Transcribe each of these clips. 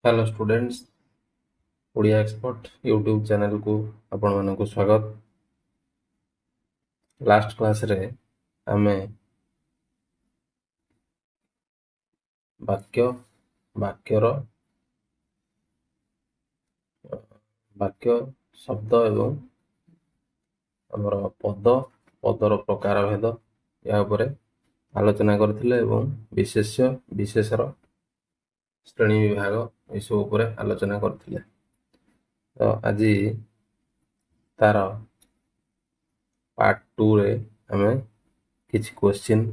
Hello students, Odia expert YouTube channel को आपण मानक स्वागत। लास्ट क्लास रे आमे वाक्य वाक्यर वाक्य शब्द एवं हमर पदर प्रकार भेद या उपरे आलोचना करथिले एवं विशेष्य विशेषर श्रेणी विभाग एसब उपरे आलोचना करथिले। तो आज तार पार्ट 2 रे आमे किछि क्वेश्चन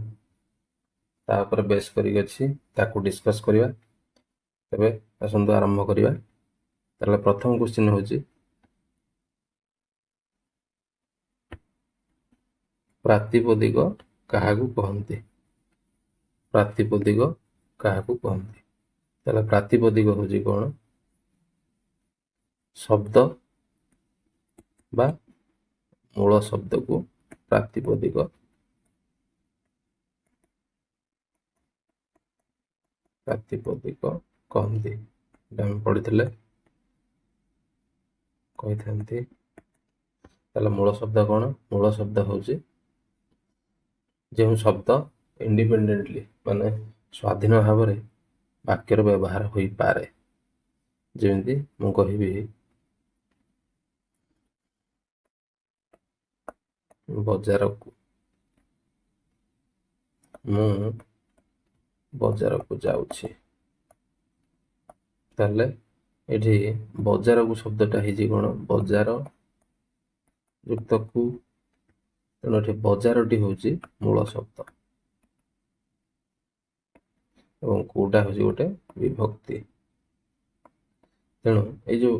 तापर बेस करी अछि ताकू डिस्कस करिवा। तबे आसंतु आरंभ करिवा। ताले प्रथम क्वेश्चन होछि प्रातिपदिक काहाकू कहंती। प्रातिपदिक काहाकू कहंती। ताले प्रातिपदिक होछि कोन? शब्द बा मूल शब्द को प्रातिपदिक कहंती। हम पढ़िथिले कहिथांती। ताले मूल शब्द कोन? मूल शब्द होछि जो शब्द इंडिपेंडेंटली माने स्वाधीन भाव रे वाक्यर व्यवहार होई पारे। जेमिति मु कहिबी बजार को, मु बजार को जाउछि। ताले एठी बजार को शब्दटा हिजी कोन? बजार युक्त को, तेणु एठी बजारटी होछि मूल शब्द एवं कोटा होछि गोटे विभक्ति। तेणु ए जो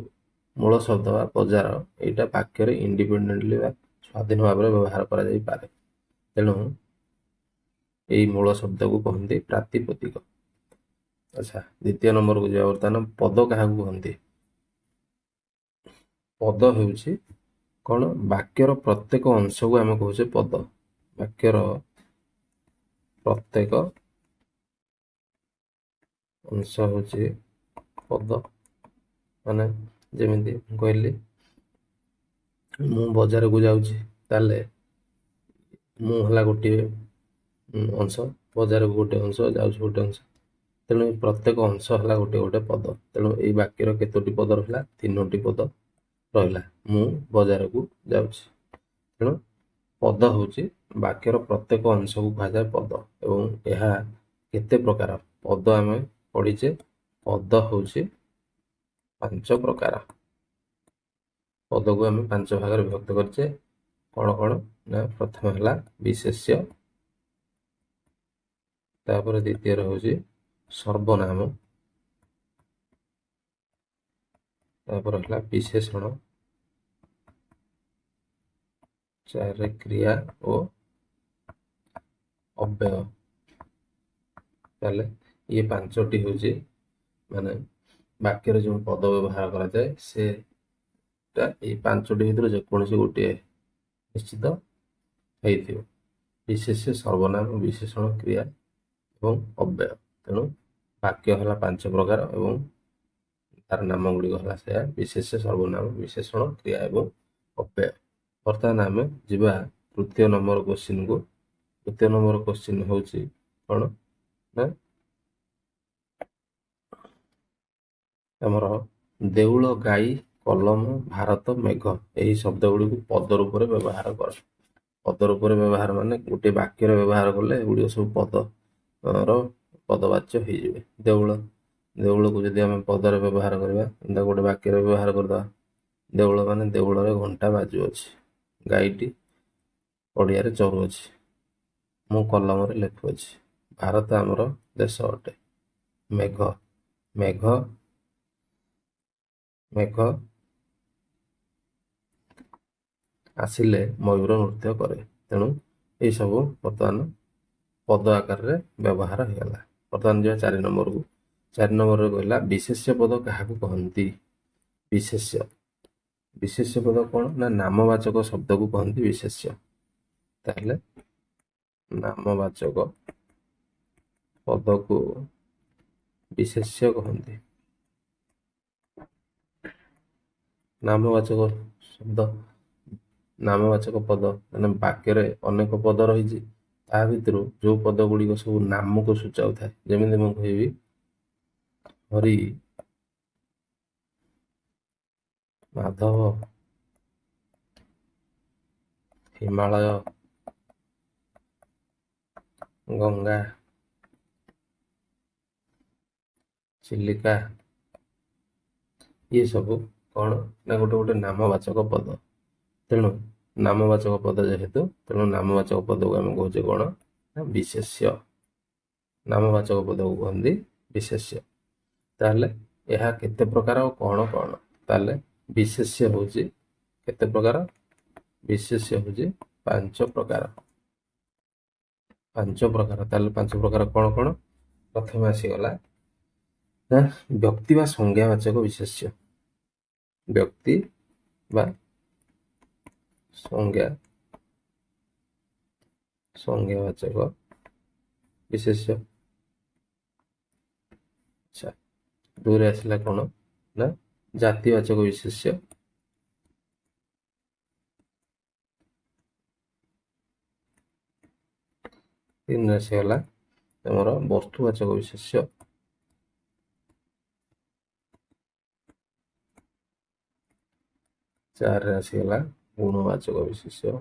मूल शब्द बा बजार एटा वाक्य रे इंडिपेंडेंटली बा स्वाधीन भाव रे व्यवहार करा जाई पारे। तेणु एई मूल शब्द को कहंती प्रातिपदिक। अच्छा, द्वितीय नंबर को जाओ। बर्तमान पद काहाकू कहंती? पद हेउछि कोन? वाक्यर प्रत्येक अंश को आमे कहूचे पद। वाक्यर प्रत्येक अंश होछि पद। माने जेमिति कहली मु बाजार को जाउछि, ताले मु हला गोटे अंश, बाजार को गोटे अंश, जाउछि गोटे अंश। तेणु प्रत्येक अंश हला गोटे गोटे पद। तेणु एई वाक्यर केतोटी पद रहला? तीनोटी पद रहला। मु बाजार को जाउछि। तेणु पद होछि वाक्यर प्रत्येक अंश को कहा पद। एवं यह केते प्रकार पद आमे पढ़िचे? पद होछि 5 प्रकार। पद को आमे 5 भाग रे विभक्त करछे। कोन कोन ना? प्रथम हला विशेष्य, तापर द्वितीय होछि सर्वनाम, तापर हला विशेषण, चार क्रिया और अव्यय। ताले ये 5टी होछि माने वाक्य रे जो पद व्यवहार करा जाए से ए 5टी भितर जे कोनसी गोटे निश्चित हेइथियो। विशेष्य, सर्वनाम, विशेषण, क्रिया एवं अव्यय। तेणु वाक्य हला 5 प्रकार एवं तार नाम गुडी हला से विशेष्य, सर्वनाम, विशेषण, क्रिया एवं अव्यय। बर्तमान आमे जिबा तृतीय नंबर क्वेश्चन को। तृतीय नंबर क्वेश्चन होछि कोन ना? हमर देउल, गाई, कलम, भारत, मेघ एही शब्द गुडी को पद रूप रे व्यवहार कर। पद रूप रे व्यवहार माने गोटे वाक्य रे व्यवहार करले गुडी सब पद रो पदवाच्य होई जिवे। देउल, देउल को जदि हम पद रे व्यवहार करबा, एंदा गोटे वाक्य रे व्यवहार करदा। देउल माने देउल रे घंटा बाजू अछि। गाईटी पड़िया रे चरू अछि। मु कलम रे लेखु अछि। भारत हमर देश अटे। मेघ, मेघ मेघ आसिले मयूर नृत्य करे। तेणु ये सब बर्तमान पद आकार रे व्यवहार होगला। बर्तमान जो 4 नंबर को। 4 नंबर रे कहला विशेष्य पद काहाकू कहंती। विशेष्य, विशेष्य पद कोन ना? नामवाचक शब्द को कहंती विशेष्य। ताहले नामवाचक पद को विशेष्य कहंती। ନାମବାଚକ ଶବ୍ଦ, ନାମବାଚକ ପଦ ମାନେ ବାକ୍ୟରେ ଅନେକ ପଦ ରହିଛି, ତା ଭିତରୁ ଯୋଉ ପଦ ଗୁଡ଼ିକ ସବୁ ନାମକୁ ସୂଚାଉଥାଏ, ଯେମିତି ମୁଁ କହିବି ହରି, ମାଧବ, ହିମାଳୟ, ଗଙ୍ଗା, ଚିଲିକା, ଇଏ ସବୁ କ'ଣ ନା ଗୋଟେ ଗୋଟେ ନାମବାଚକ ପଦ। ତେଣୁ ନାମବାଚକ ପଦ ଯେହେତୁ, ତେଣୁ ନାମବାଚକ ପଦକୁ ଆମେ କହୁଛେ କ'ଣ ନା ବିଶେଷ୍ୟ। ନାମବାଚକ ପଦକୁ କୁହନ୍ତି ବିଶେଷ୍ୟ। ତାହେଲେ ଏହା କେତେ ପ୍ରକାର ଆଉ କ'ଣ କ'ଣ? ତାହେଲେ ବିଶେଷ୍ୟ ହେଉଛି କେତେ ପ୍ରକାର? ବିଶେଷ୍ୟ ହେଉଛି 5 ପ୍ରକାର। 5 ପ୍ରକାର। ତାହେଲେ 5 ପ୍ରକାର କ'ଣ କ'ଣ? ପ୍ରଥମେ ଆସିଗଲା ନା ବ୍ୟକ୍ତି ବା ସଂଜ୍ଞାବାଚକ ବିଶେଷ୍ୟ। ବ୍ୟକ୍ତି ବା ସଂଜ୍ଞାବାଚକ ବିଶେଷ୍ୟ। ଆଚ୍ଛା, 2ରେ ଆସିଲା କ'ଣ ନା ଜାତିବାଚକ ବିଶେଷ୍ୟ। 3ରେ ଆସିଗଲା ଆମର ବସ୍ତୁବାଚକ ବିଶେଷ୍ୟ। 4ରେ ଆସିଗଲା ଗୁଣବାଚକ ବିଶେଷ୍ୟ।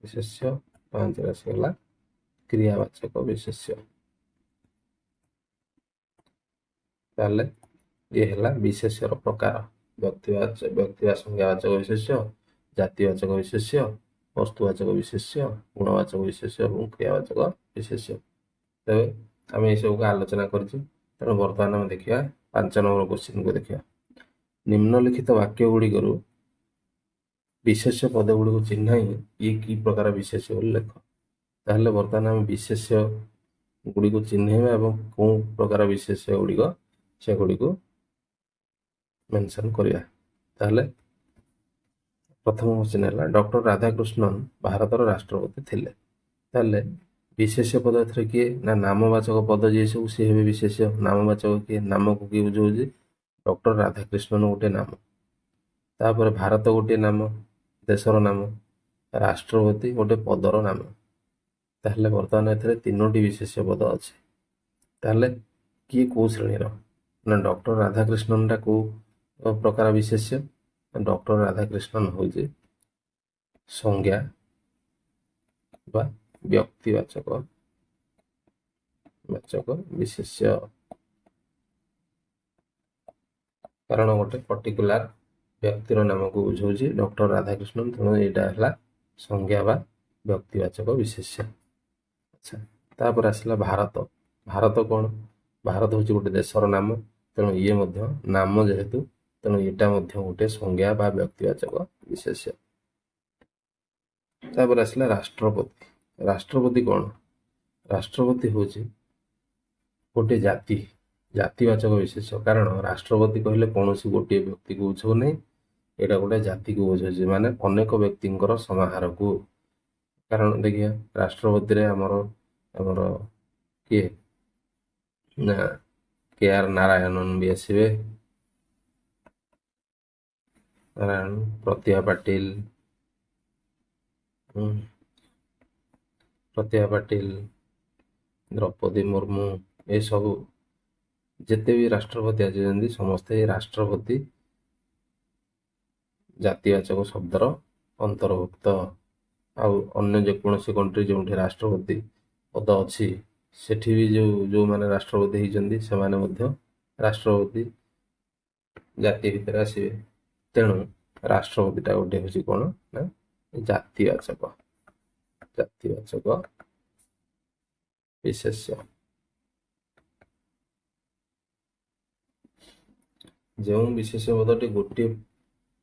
5ରେ ଆସିଗଲା କ୍ରିୟାବାଚକ ବିଶେଷ୍ୟ। ତାହେଲେ ଇଏ ହେଲା ବିଶେଷ୍ୟର ପ୍ରକାର। ବ୍ୟକ୍ତି ବା ସଂଜ୍ଞାବାଚକ ବିଶେଷ୍ୟ, ଜାତିବାଚକ ବିଶେଷ୍ୟ, ବସ୍ତୁବାଚକ ବିଶେଷ୍ୟ, ଗୁଣବାଚକ ବିଶେଷ୍ୟ ଏବଂ କ୍ରିୟାବାଚକ ବିଶେଷ୍ୟ। ତେବେ ଆମେ ଏସବୁକୁ ଆଲୋଚନା କରିଛୁ। ତେଣୁ ବର୍ତ୍ତମାନ ଆମେ ଦେଖିବା 5 ନମ୍ବର କ୍ୱେଶ୍ଚିନ୍କୁ ଦେଖିବା। ନିମ୍ନଲିଖିତ ବାକ୍ୟ ଗୁଡ଼ିକରୁ ବିଶେଷ୍ୟ ପଦ ଗୁଡ଼ିକୁ ଚିହ୍ନାଇ ଇଏ କି ପ୍ରକାର ବିଶେଷ୍ୟ ବୋଲି ଲେଖ। ତାହେଲେ ବର୍ତ୍ତମାନ ଆମେ ବିଶେଷ୍ୟ ଗୁଡ଼ିକୁ ଚିହ୍ନେଇବା ଏବଂ କେଉଁ ପ୍ରକାର ବିଶେଷ୍ୟ ଗୁଡ଼ିକ ସେଗୁଡ଼ିକୁ ମେନସନ୍ କରିବା। ତାହେଲେ ପ୍ରଥମ କ୍ୱେଶ୍ଚିନ୍ ହେଲା ଡକ୍ଟର ରାଧାକୃଷ୍ଣନ ଭାରତର ରାଷ୍ଟ୍ରପତି ଥିଲେ। ତାହେଲେ ବିଶେଷ୍ୟ ପଦ ଏଥିରେ କିଏ ନା ନାମବାଚକ ପଦ ଯିଏ ସବୁ ସିଏ ହେବେ ବିଶେଷ୍ୟ। ନାମବାଚକ କିଏ? ନାମକୁ କିଏ ବୁଝଉଛି? ଡକ୍ଟର ରାଧାକୃଷ୍ଣନ ଗୋଟେ ନାମ, ତାପରେ ଭାରତ ଗୋଟିଏ ନାମ, ଦେଶର ନାମ, ରାଷ୍ଟ୍ରପତି ଗୋଟେ ପଦର ନାମ। ତାହେଲେ ବର୍ତ୍ତମାନ ଏଥିରେ 3ଟି ବିଶେଷ୍ୟ ପଦ ଅଛି। ତାହେଲେ କିଏ କୋଉ ଶ୍ରେଣୀର ନା ଡକ୍ଟର ରାଧାକୃଷ୍ଣନଟା କୋଉ ପ୍ରକାର ବିଶେଷ୍ୟ? ଡକ୍ଟର ରାଧାକୃଷ୍ଣନ ହେଉଛି ସଂଜ୍ଞା ବା ବ୍ୟକ୍ତିବାଚକ ବିଶେଷ୍ୟ। କାରଣ ଗୋଟେ ପର୍ଟିକୁଲାର ବ୍ୟକ୍ତିର ନାମକୁ ବୁଝଉଛି ଡକ୍ଟର ରାଧାକୃଷ୍ଣନ, ତେଣୁ ଏଇଟା ହେଲା ସଂଜ୍ଞା ବା ବ୍ୟକ୍ତିବାଚକ ବିଶେଷ୍ୟ। ଆଚ୍ଛା, ତାପରେ ଆସିଲା ଭାରତ। ଭାରତ କ'ଣ? ଭାରତ ହେଉଛି ଗୋଟେ ଦେଶର ନାମ, ତେଣୁ ଇଏ ମଧ୍ୟ ନାମ ଯେହେତୁ, ତେଣୁ ଏଇଟା ମଧ୍ୟ ଗୋଟେ ସଂଜ୍ଞା ବା ବ୍ୟକ୍ତିବାଚକ ବିଶେଷ୍ୟ। ତାପରେ ଆସିଲା ରାଷ୍ଟ୍ରପତି। ରାଷ୍ଟ୍ରପତି କ'ଣ? ରାଷ୍ଟ୍ରପତି ହେଉଛି ଗୋଟେ ଜାତିବାଚକ ବିଶେଷ୍ୟ। କାରଣ ରାଷ୍ଟ୍ରପତି କହିଲେ କୌଣସି ଗୋଟିଏ ବ୍ୟକ୍ତିକୁ ବୁଝାଉ ନାହିଁ, ଏଇଟା ଗୋଟେ ଜାତିକୁ ବୁଝାଉଛି, ମାନେ ଅନେକ ବ୍ୟକ୍ତିଙ୍କର ସମାହାରକୁ। କାରଣ ଦେଖିବା ରାଷ୍ଟ୍ରପତିରେ ଆମର କିଏ ନା KR ନାରାୟଣନ ବି ଆସିବେ, ପ୍ରତିଭା ପାଟିଲ, ଦ୍ରୌପଦୀ ମୁର୍ମୁ, ଏସବୁ ଯେତେ ବି ରାଷ୍ଟ୍ରପତି ଆସିଛନ୍ତି ସମସ୍ତେ ରାଷ୍ଟ୍ରପତି ଜାତିବାଚକ ଶବ୍ଦର ଅନ୍ତର୍ଭୁକ୍ତ। ଆଉ ଅନ୍ୟ ଯେକୌଣସି କଣ୍ଟ୍ରି ଯେଉଁଠି ରାଷ୍ଟ୍ରପତି ପଦ ଅଛି ସେଠି ବି ଯେଉଁମାନେ ରାଷ୍ଟ୍ରପତି ହେଇଛନ୍ତି ସେମାନେ ମଧ୍ୟ ରାଷ୍ଟ୍ରପତି ଜାତି ଭିତରେ ଆସିବେ। ତେଣୁ ରାଷ୍ଟ୍ରପତିଟା ଗୋଟେ ହେଉଛି କ'ଣ ନା ଜାତିବାଚକ ବିଶେଷ୍ୟ। ଯେଉଁ ବିଶେଷ୍ୟ ପଦଟି ଗୋଟିଏ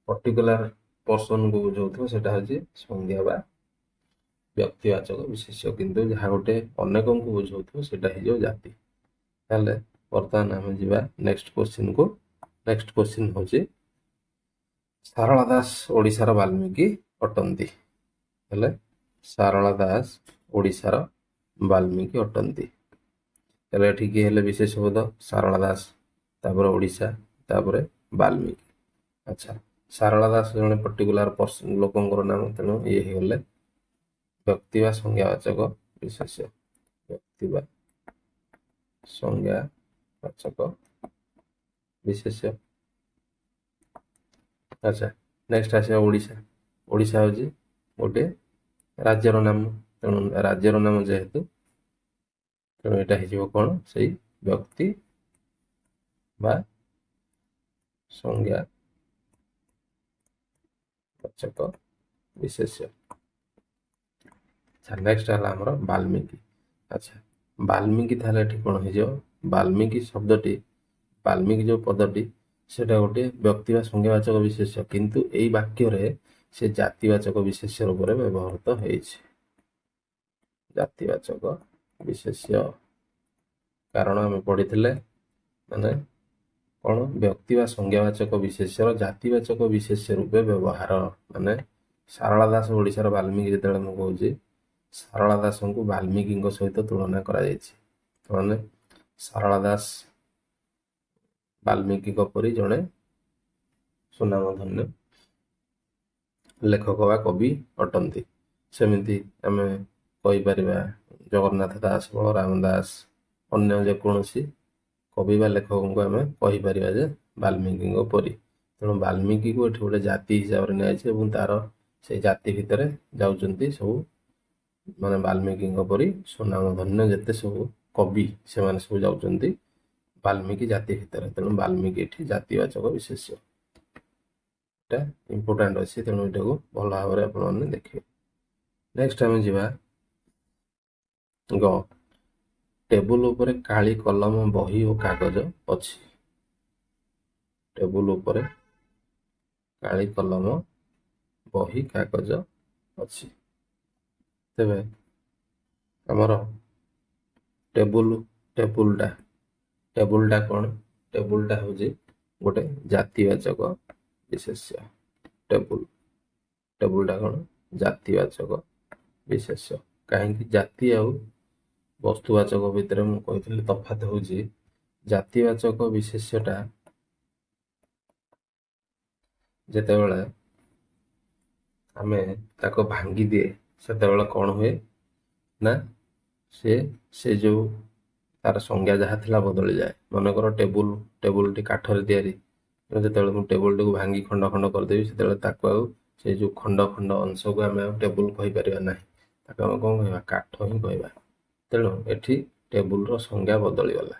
ପର୍ଟିକୁଲାର ପର୍ସନକୁ ବୁଝାଉଥିବ ସେଟା ହେଉଛି ସଂଜ୍ଞା ବା ବ୍ୟକ୍ତିବାଚକ ବିଶେଷ୍ୟ, କିନ୍ତୁ ଯାହା ଗୋଟେ ଅନେକଙ୍କୁ ବୁଝାଉଥିବ ସେଟା ହେଇଯିବ ଜାତି। ତାହେଲେ ବର୍ତ୍ତମାନ ଆମେ ଯିବା ନେକ୍ସଟ କ୍ୱେଶ୍ଚିନ୍କୁ। ନେକ୍ସଟ କ୍ୱେଶ୍ଚିନ୍ ହେଉଛି ସାରଳା ଦାସ ଓଡ଼ିଶାର ବାଲ୍ମୀକି ଅଟନ୍ତି। ହେଲେ ସାରଳା ଦାସ ଓଡ଼ିଶାର ବାଲ୍ମୀକି ଅଟନ୍ତି। ହେଲେ ଏଠି କିଏ ହେଲେ ବିଶେଷ୍ୟ ପଦ? ସାରଳା ଦାସ, ତାପରେ ଓଡ଼ିଶା, ତାପରେ ବାଲ୍ମୀକି। ଆଚ୍ଛା, ସାରଳା ଦାସ ଜଣେ ପର୍ଟିକୁଲାର ଲୋକଙ୍କର ନାମ, ତେଣୁ ଇଏ ହେଇଗଲେ ବ୍ୟକ୍ତି ବା ସଂଜ୍ଞାବାଚକ ବିଶେଷ୍ୟ। ବ୍ୟକ୍ତି ବା ସଂଜ୍ଞାବାଚକ ବିଶେଷ୍ୟ। ଆଚ୍ଛା, ନେକ୍ସଟ ଆସିବା ଓଡ଼ିଶା। ଓଡ଼ିଶା ହେଉଛି ଗୋଟେ ରାଜ୍ୟର ନାମ, ତେଣୁ ରାଜ୍ୟର ନାମ ଯେହେତୁ, ତେଣୁ ଏଇଟା ହେଇଯିବ କ'ଣ, ସେଇ ବ୍ୟକ୍ତି ବା ସଂଜ୍ଞାବାଚକ ବିଶେଷ୍ୟ। ଆଚ୍ଛା, ନେକ୍ସଟ ହେଲା ଆମର ବାଲ୍ମୀକି। ଆଚ୍ଛା, ବାଲ୍ମୀକି ତାହେଲେ ଏଠି କ'ଣ ହେଇଯିବ, ବାଲ୍ମୀକି ଶବ୍ଦଟି, ବାଲ୍ମୀକି ଯେଉଁ ପଦଟି, ସେଟା ଗୋଟେ ବ୍ୟକ୍ତି ବା ସଂଜ୍ଞାବାଚକ ବିଶେଷ୍ୟ, କିନ୍ତୁ ଏଇ ବାକ୍ୟରେ ସେ ଜାତିବାଚକ ବିଶେଷ୍ୟ ରୂପରେ ବ୍ୟବହୃତ ହେଇଛି। ଜାତିବାଚକ ବିଶେଷ୍ୟ, କାରଣ ଆମେ ପଢ଼ିଥିଲେ ମାନେ କ'ଣ, ବ୍ୟକ୍ତି ବା ସଂଜ୍ଞାବାଚକ ବିଶେଷ୍ୟର ଜାତିବାଚକ ବିଶେଷ୍ୟ ରୂପେ ବ୍ୟବହାର। ମାନେ ସାରଳା ଦାସ ଓଡ଼ିଶାର ବାଲ୍ମୀକି, ଯେତେବେଳେ ମୁଁ କହୁଛି ସାରଳା ଦାସଙ୍କୁ ବାଲ୍ମୀକିଙ୍କ ସହିତ ତୁଳନା କରାଯାଇଛି, ମାନେ ସାରଳା ଦାସ ବାଲ୍ମୀକିଙ୍କ ପରି ଜଣେ ସୁନାମଧନ୍ୟ ଲେଖକ ବା କବି ଅଟନ୍ତି। ସେମିତି ଆମେ କହିପାରିବା ଜଗନ୍ନାଥ ଦାସ, ବଳରାମ ଦାସ, ଅନ୍ୟ ଯେକୌଣସି କବି ବା ଲେଖକଙ୍କୁ ଆମେ କହିପାରିବା ଯେ ବାଲ୍ମୀକିଙ୍କ ପରି। ତେଣୁ ବାଲ୍ମୀକିକୁ ଏଠି ଗୋଟେ ଜାତି ହିସାବରେ ନିଆଯାଇଛି ଏବଂ ତାର ସେଇ ଜାତି ଭିତରେ ଯାଉଛନ୍ତି ସବୁ ମାନେ ବାଲ୍ମୀକିଙ୍କ ପରି ସୁନାମଧନ୍ୟ ଯେତେ ସବୁ କବି, ସେମାନେ ସବୁ ଯାଉଛନ୍ତି ବାଲ୍ମୀକି ଜାତି ଭିତରେ। ତେଣୁ ବାଲ୍ମୀକି ଏଠି ଜାତିବାଚକ ବିଶେଷ୍ୟ, ଏଟା ଇମ୍ପୋର୍ଟାଣ୍ଟ ଅଛି, ତେଣୁ ଏଟାକୁ ଭଲ ଭାବରେ ଆପଣମାନେ ଦେଖିବେ। ନେକ୍ସଟ ଆମେ ଯିବା ଗ, ଟେବୁଲ ଉପରେ କାଳି କଲମ, ବହି ଓ କାଗଜ ଅଛି। ଟେବୁଲ ଉପରେ କାଳି କଲମ, ବହି, କାଗଜ ଅଛି। ତେବେ ଆମର ଟେବୁଲଟା କ'ଣ, ଟେବୁଲଟା ହେଉଛି ଗୋଟେ ଜାତିବାଚକ ବିଶେଷ୍ୟ। ଟେବୁଲଟା କ'ଣ, ଜାତିବାଚକ ବିଶେଷ୍ୟ। କାହିଁକି, ଜାତି ଆଉ ବସ୍ତୁବାଚକ ଭିତରେ ମୁଁ କହିଥିଲି ତଫାତ ହେଉଛି, ଜାତିବାଚକ ବିଶେଷ୍ୟଟା ଯେତେବେଳେ ଆମେ ତାକୁ ଭାଙ୍ଗି ଦିଏ, ସେତେବେଳେ କ'ଣ ହୁଏ ନା, ସେ ଯେଉଁ ତାର ସଂଜ୍ଞା ଯାହା ଥିଲା ବଦଳିଯାଏ। ମନେକର ଟେବୁଲଟି କାଠରେ ତିଆରି, ଯେତେବେଳେ ମୁଁ ଟେବୁଲଟିକୁ ଭାଙ୍ଗି ଖଣ୍ଡ ଖଣ୍ଡ କରିଦେବି, ସେତେବେଳେ ତାକୁ ଆଉ ସେ ଯେଉଁ ଖଣ୍ଡ ଖଣ୍ଡ ଅଂଶକୁ ଆମେ ଆଉ ଟେବୁଲ କହିପାରିବା ନାହିଁ, ତାକୁ ଆମେ କ'ଣ କହିବା, କାଠ ହିଁ କହିବା। ତେଣୁ ଏଠି ଟେବୁଲର ସଂଜ୍ଞା ବଦଳିଗଲା।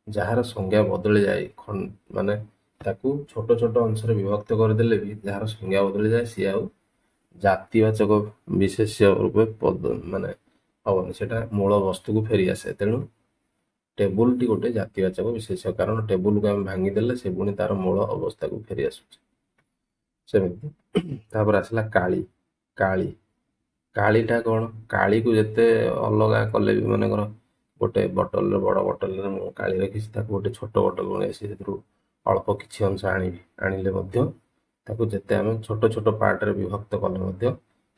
ଯାହାର ସଂଜ୍ଞା ବଦଳିଯାଏ, ମାନେ ତାକୁ ଛୋଟ ଛୋଟ ଅଂଶରେ ବିଭକ୍ତ କରିଦେଲେ ବି ଯାହାର ସଂଜ୍ଞା ବଦଳିଯାଏ, ସିଏ ଆଉ ଜାତିବାଚକ ବିଶେଷ୍ୟ ରୂପେ ମାନେ ହବନି, ସେଟା ମୂଳ ବସ୍ତୁକୁ ଫେରିଆସେ। ତେଣୁ ଟେବୁଲଟି ଗୋଟେ ଜାତିବାଚକ ବିଶେଷ୍ୟ, କାରଣ ଟେବୁଲକୁ ଆମେ ଭାଙ୍ଗିଦେଲେ ସେ ପୁଣି ତାର ମୂଳ ଅବସ୍ଥାକୁ ଫେରି ଆସୁଛି। ସେମିତି ତାପରେ ଆସିଲା କାଳି। କାଳିଟା କ'ଣ, କାଳିକୁ ଯେତେ ଅଲଗା କଲେ ବି, ମନେକର ଗୋଟେ ବୋଟଲରେ, ବଡ଼ ବୋଟଲରେ ମୁଁ କାଳି ରଖିଛି, ତାକୁ ଗୋଟେ ଛୋଟ ବୋଟଲ ନେଇ ଆସି ସେଥିରୁ ଅଳ୍ପ କିଛି ଅଂଶ ଆଣିଲେ ମଧ୍ୟ ତାକୁ ଯେତେ ଆମେ ଛୋଟ ଛୋଟ ପାର୍ଟରେ ବିଭକ୍ତ କଲେ ମଧ୍ୟ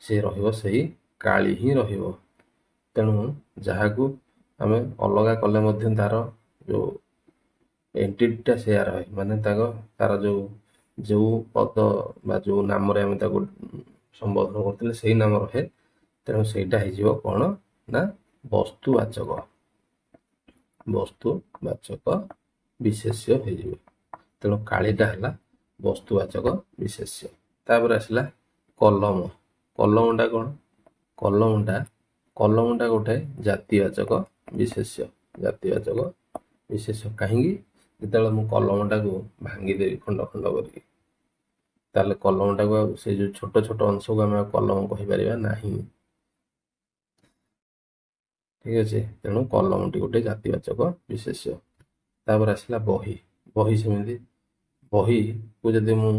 ସେ ରହିବ, ସେଇ କାଳି ହିଁ ରହିବ। ତେଣୁ ଯାହାକୁ ଆମେ ଅଲଗା କଲେ ମଧ୍ୟ ତାର ଯେଉଁ ଏଣ୍ଟିଟିଟା ସେୟା ରହେ, ମାନେ ତାର ଯେଉଁ ପଦ ବା ଯେଉଁ ନାମରେ ଆମେ ତାକୁ ସମ୍ବୋଧନ କରୁଥିଲେ ସେଇ ନାମ ରହେ। ତେଣୁ ସେଇଟା ହେଇଯିବ କ'ଣ ନା ବସ୍ତୁବାଚକ ବିଶେଷ୍ୟ ହେଇଯିବ। ତେଣୁ କାଳିଟା ହେଲା ବସ୍ତୁବାଚକ ବିଶେଷ୍ୟ। ତାପରେ ଆସିଲା କଲମ। କଲମଟା କ'ଣ, କଲମଟା ଗୋଟେ ଜାତିବାଚକ ବିଶେଷ୍ୟ। କାହିଁକି, ଯେତେବେଳେ ମୁଁ କଲମଟାକୁ ଭାଙ୍ଗିଦେବି ଖଣ୍ଡ ଖଣ୍ଡ କରିକି, ତାହେଲେ କଲମଟାକୁ ଆଉ ସେ ଯେଉଁ ଛୋଟ ଛୋଟ ଅଂଶକୁ ଆମେ ଆଉ କଲମ କହିପାରିବା ନାହିଁ। ଠିକ ଅଛି, ତେଣୁ କଲମଟି ଗୋଟେ ଜାତିବାଚକ ବିଶେଷ୍ୟ। ତାପରେ ଆସିଲା ବହି। ସେମିତି ବହିକୁ ଯଦି ମୁଁ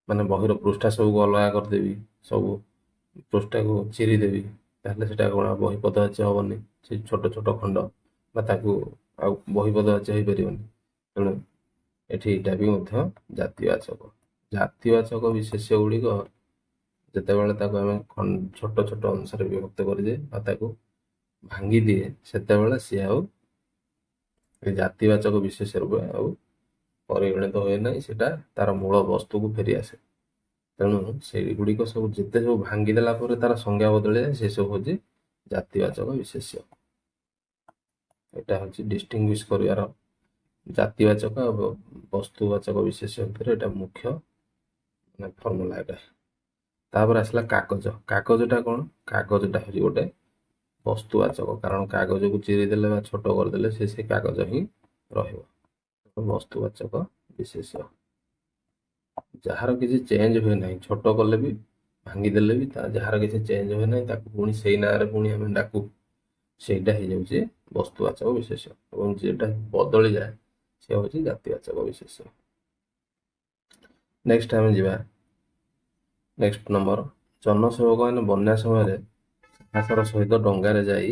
ମାନେ ବହିର ପୃଷ୍ଠା ସବୁକୁ ଅଲଗା କରିଦେବି, ସବୁ ପୃଷ୍ଠାକୁ ଚିରିଦେବି, ତାହେଲେ ସେଟା କ'ଣ ବହି ପଦବାଚ୍ୟ ହବନି, ସେ ଛୋଟ ଛୋଟ ଖଣ୍ଡ ବା ତାକୁ ଆଉ ବହି ପଦବାଚ୍ୟ ହେଇପାରିବନି। ତେଣୁ ଏଠି ଏଇଟା ବି ମଧ୍ୟ ଜାତିବାଚକ ବିଶେଷ୍ୟ ଗୁଡ଼ିକ ଯେତେବେଳେ ତାକୁ ଆମେ ଛୋଟ ଛୋଟ ଅଂଶରେ ବିଭକ୍ତ କରିଦିଏ ବା ତାକୁ ଭାଙ୍ଗି ଦିଏ, ସେତେବେଳେ ସିଏ ଆଉ ଜାତିବାଚକ ବିଶେଷ୍ୟ ରୂପେ ଆଉ ପରିଗଣିତ ହୁଏ ନାହିଁ, ସେଟା ତାର ମୂଳ ବସ୍ତୁକୁ ଫେରି ଆସେ। ତେଣୁ ସେଇଗୁଡ଼ିକ ସବୁ ଯେତେ ସବୁ ଭାଙ୍ଗିଦେଲା ପରେ ତାର ସଂଜ୍ଞା ବଦଳିଯାଏ, ସେସବୁ ହେଉଛି ଜାତିବାଚକ ବିଶେଷ୍ୟ। ଏଇଟା ହେଉଛି ଡିଷ୍ଟିଂଗୁଇଶ କରିବାର ଜାତିବାଚକ ଆଉ ବସ୍ତୁବାଚକ ବିଶେଷ୍ୟ ଭିତରେ ଏଇଟା ମୁଖ୍ୟ ଫର୍ମୁଲା ଏଇଟା। ତାପରେ ଆସିଲା କାଗଜ। କାଗଜଟା କ'ଣ? କାଗଜଟା ହେଉଛି ଗୋଟେ ବସ୍ତୁବାଚକ, କାରଣ କାଗଜକୁ ଚିରିଦେଲେ ବା ଛୋଟ କରିଦେଲେ ସେ କାଗଜ ହିଁ ରହିବ। ବସ୍ତୁବାଚକ ବିଶେଷ୍ୟ ଯାହାର କିଛି ଚେଞ୍ଜ ହୁଏ ନାହିଁ, ଛୋଟ କଲେ ବି ଭାଙ୍ଗିଦେଲେ ବି ଯାହାର କିଛି ଚେଞ୍ଜ ହୁଏ ନାହିଁ, ତାକୁ ପୁଣି ସେଇ ନାଁରେ ପୁଣି ଆମେ ଡାକୁ, ସେଇଟା ହେଇଯାଉଛି ବସ୍ତୁବାଚକ ବିଶେଷ୍ୟ। ଏବଂ ଯେଟା ବଦଳିଯାଏ ସେ ହେଉଛି ଜାତିବାଚକ ବିଶେଷ୍ୟ। ନେକ୍ସଟ ଆମେ ଯିବା ନେକ୍ସଟ ନମ୍ବର, ଜନସେବକ ମାନେ ବନ୍ୟା ସମୟରେ ସାହସର ସହିତ ଡଙ୍ଗାରେ ଯାଇ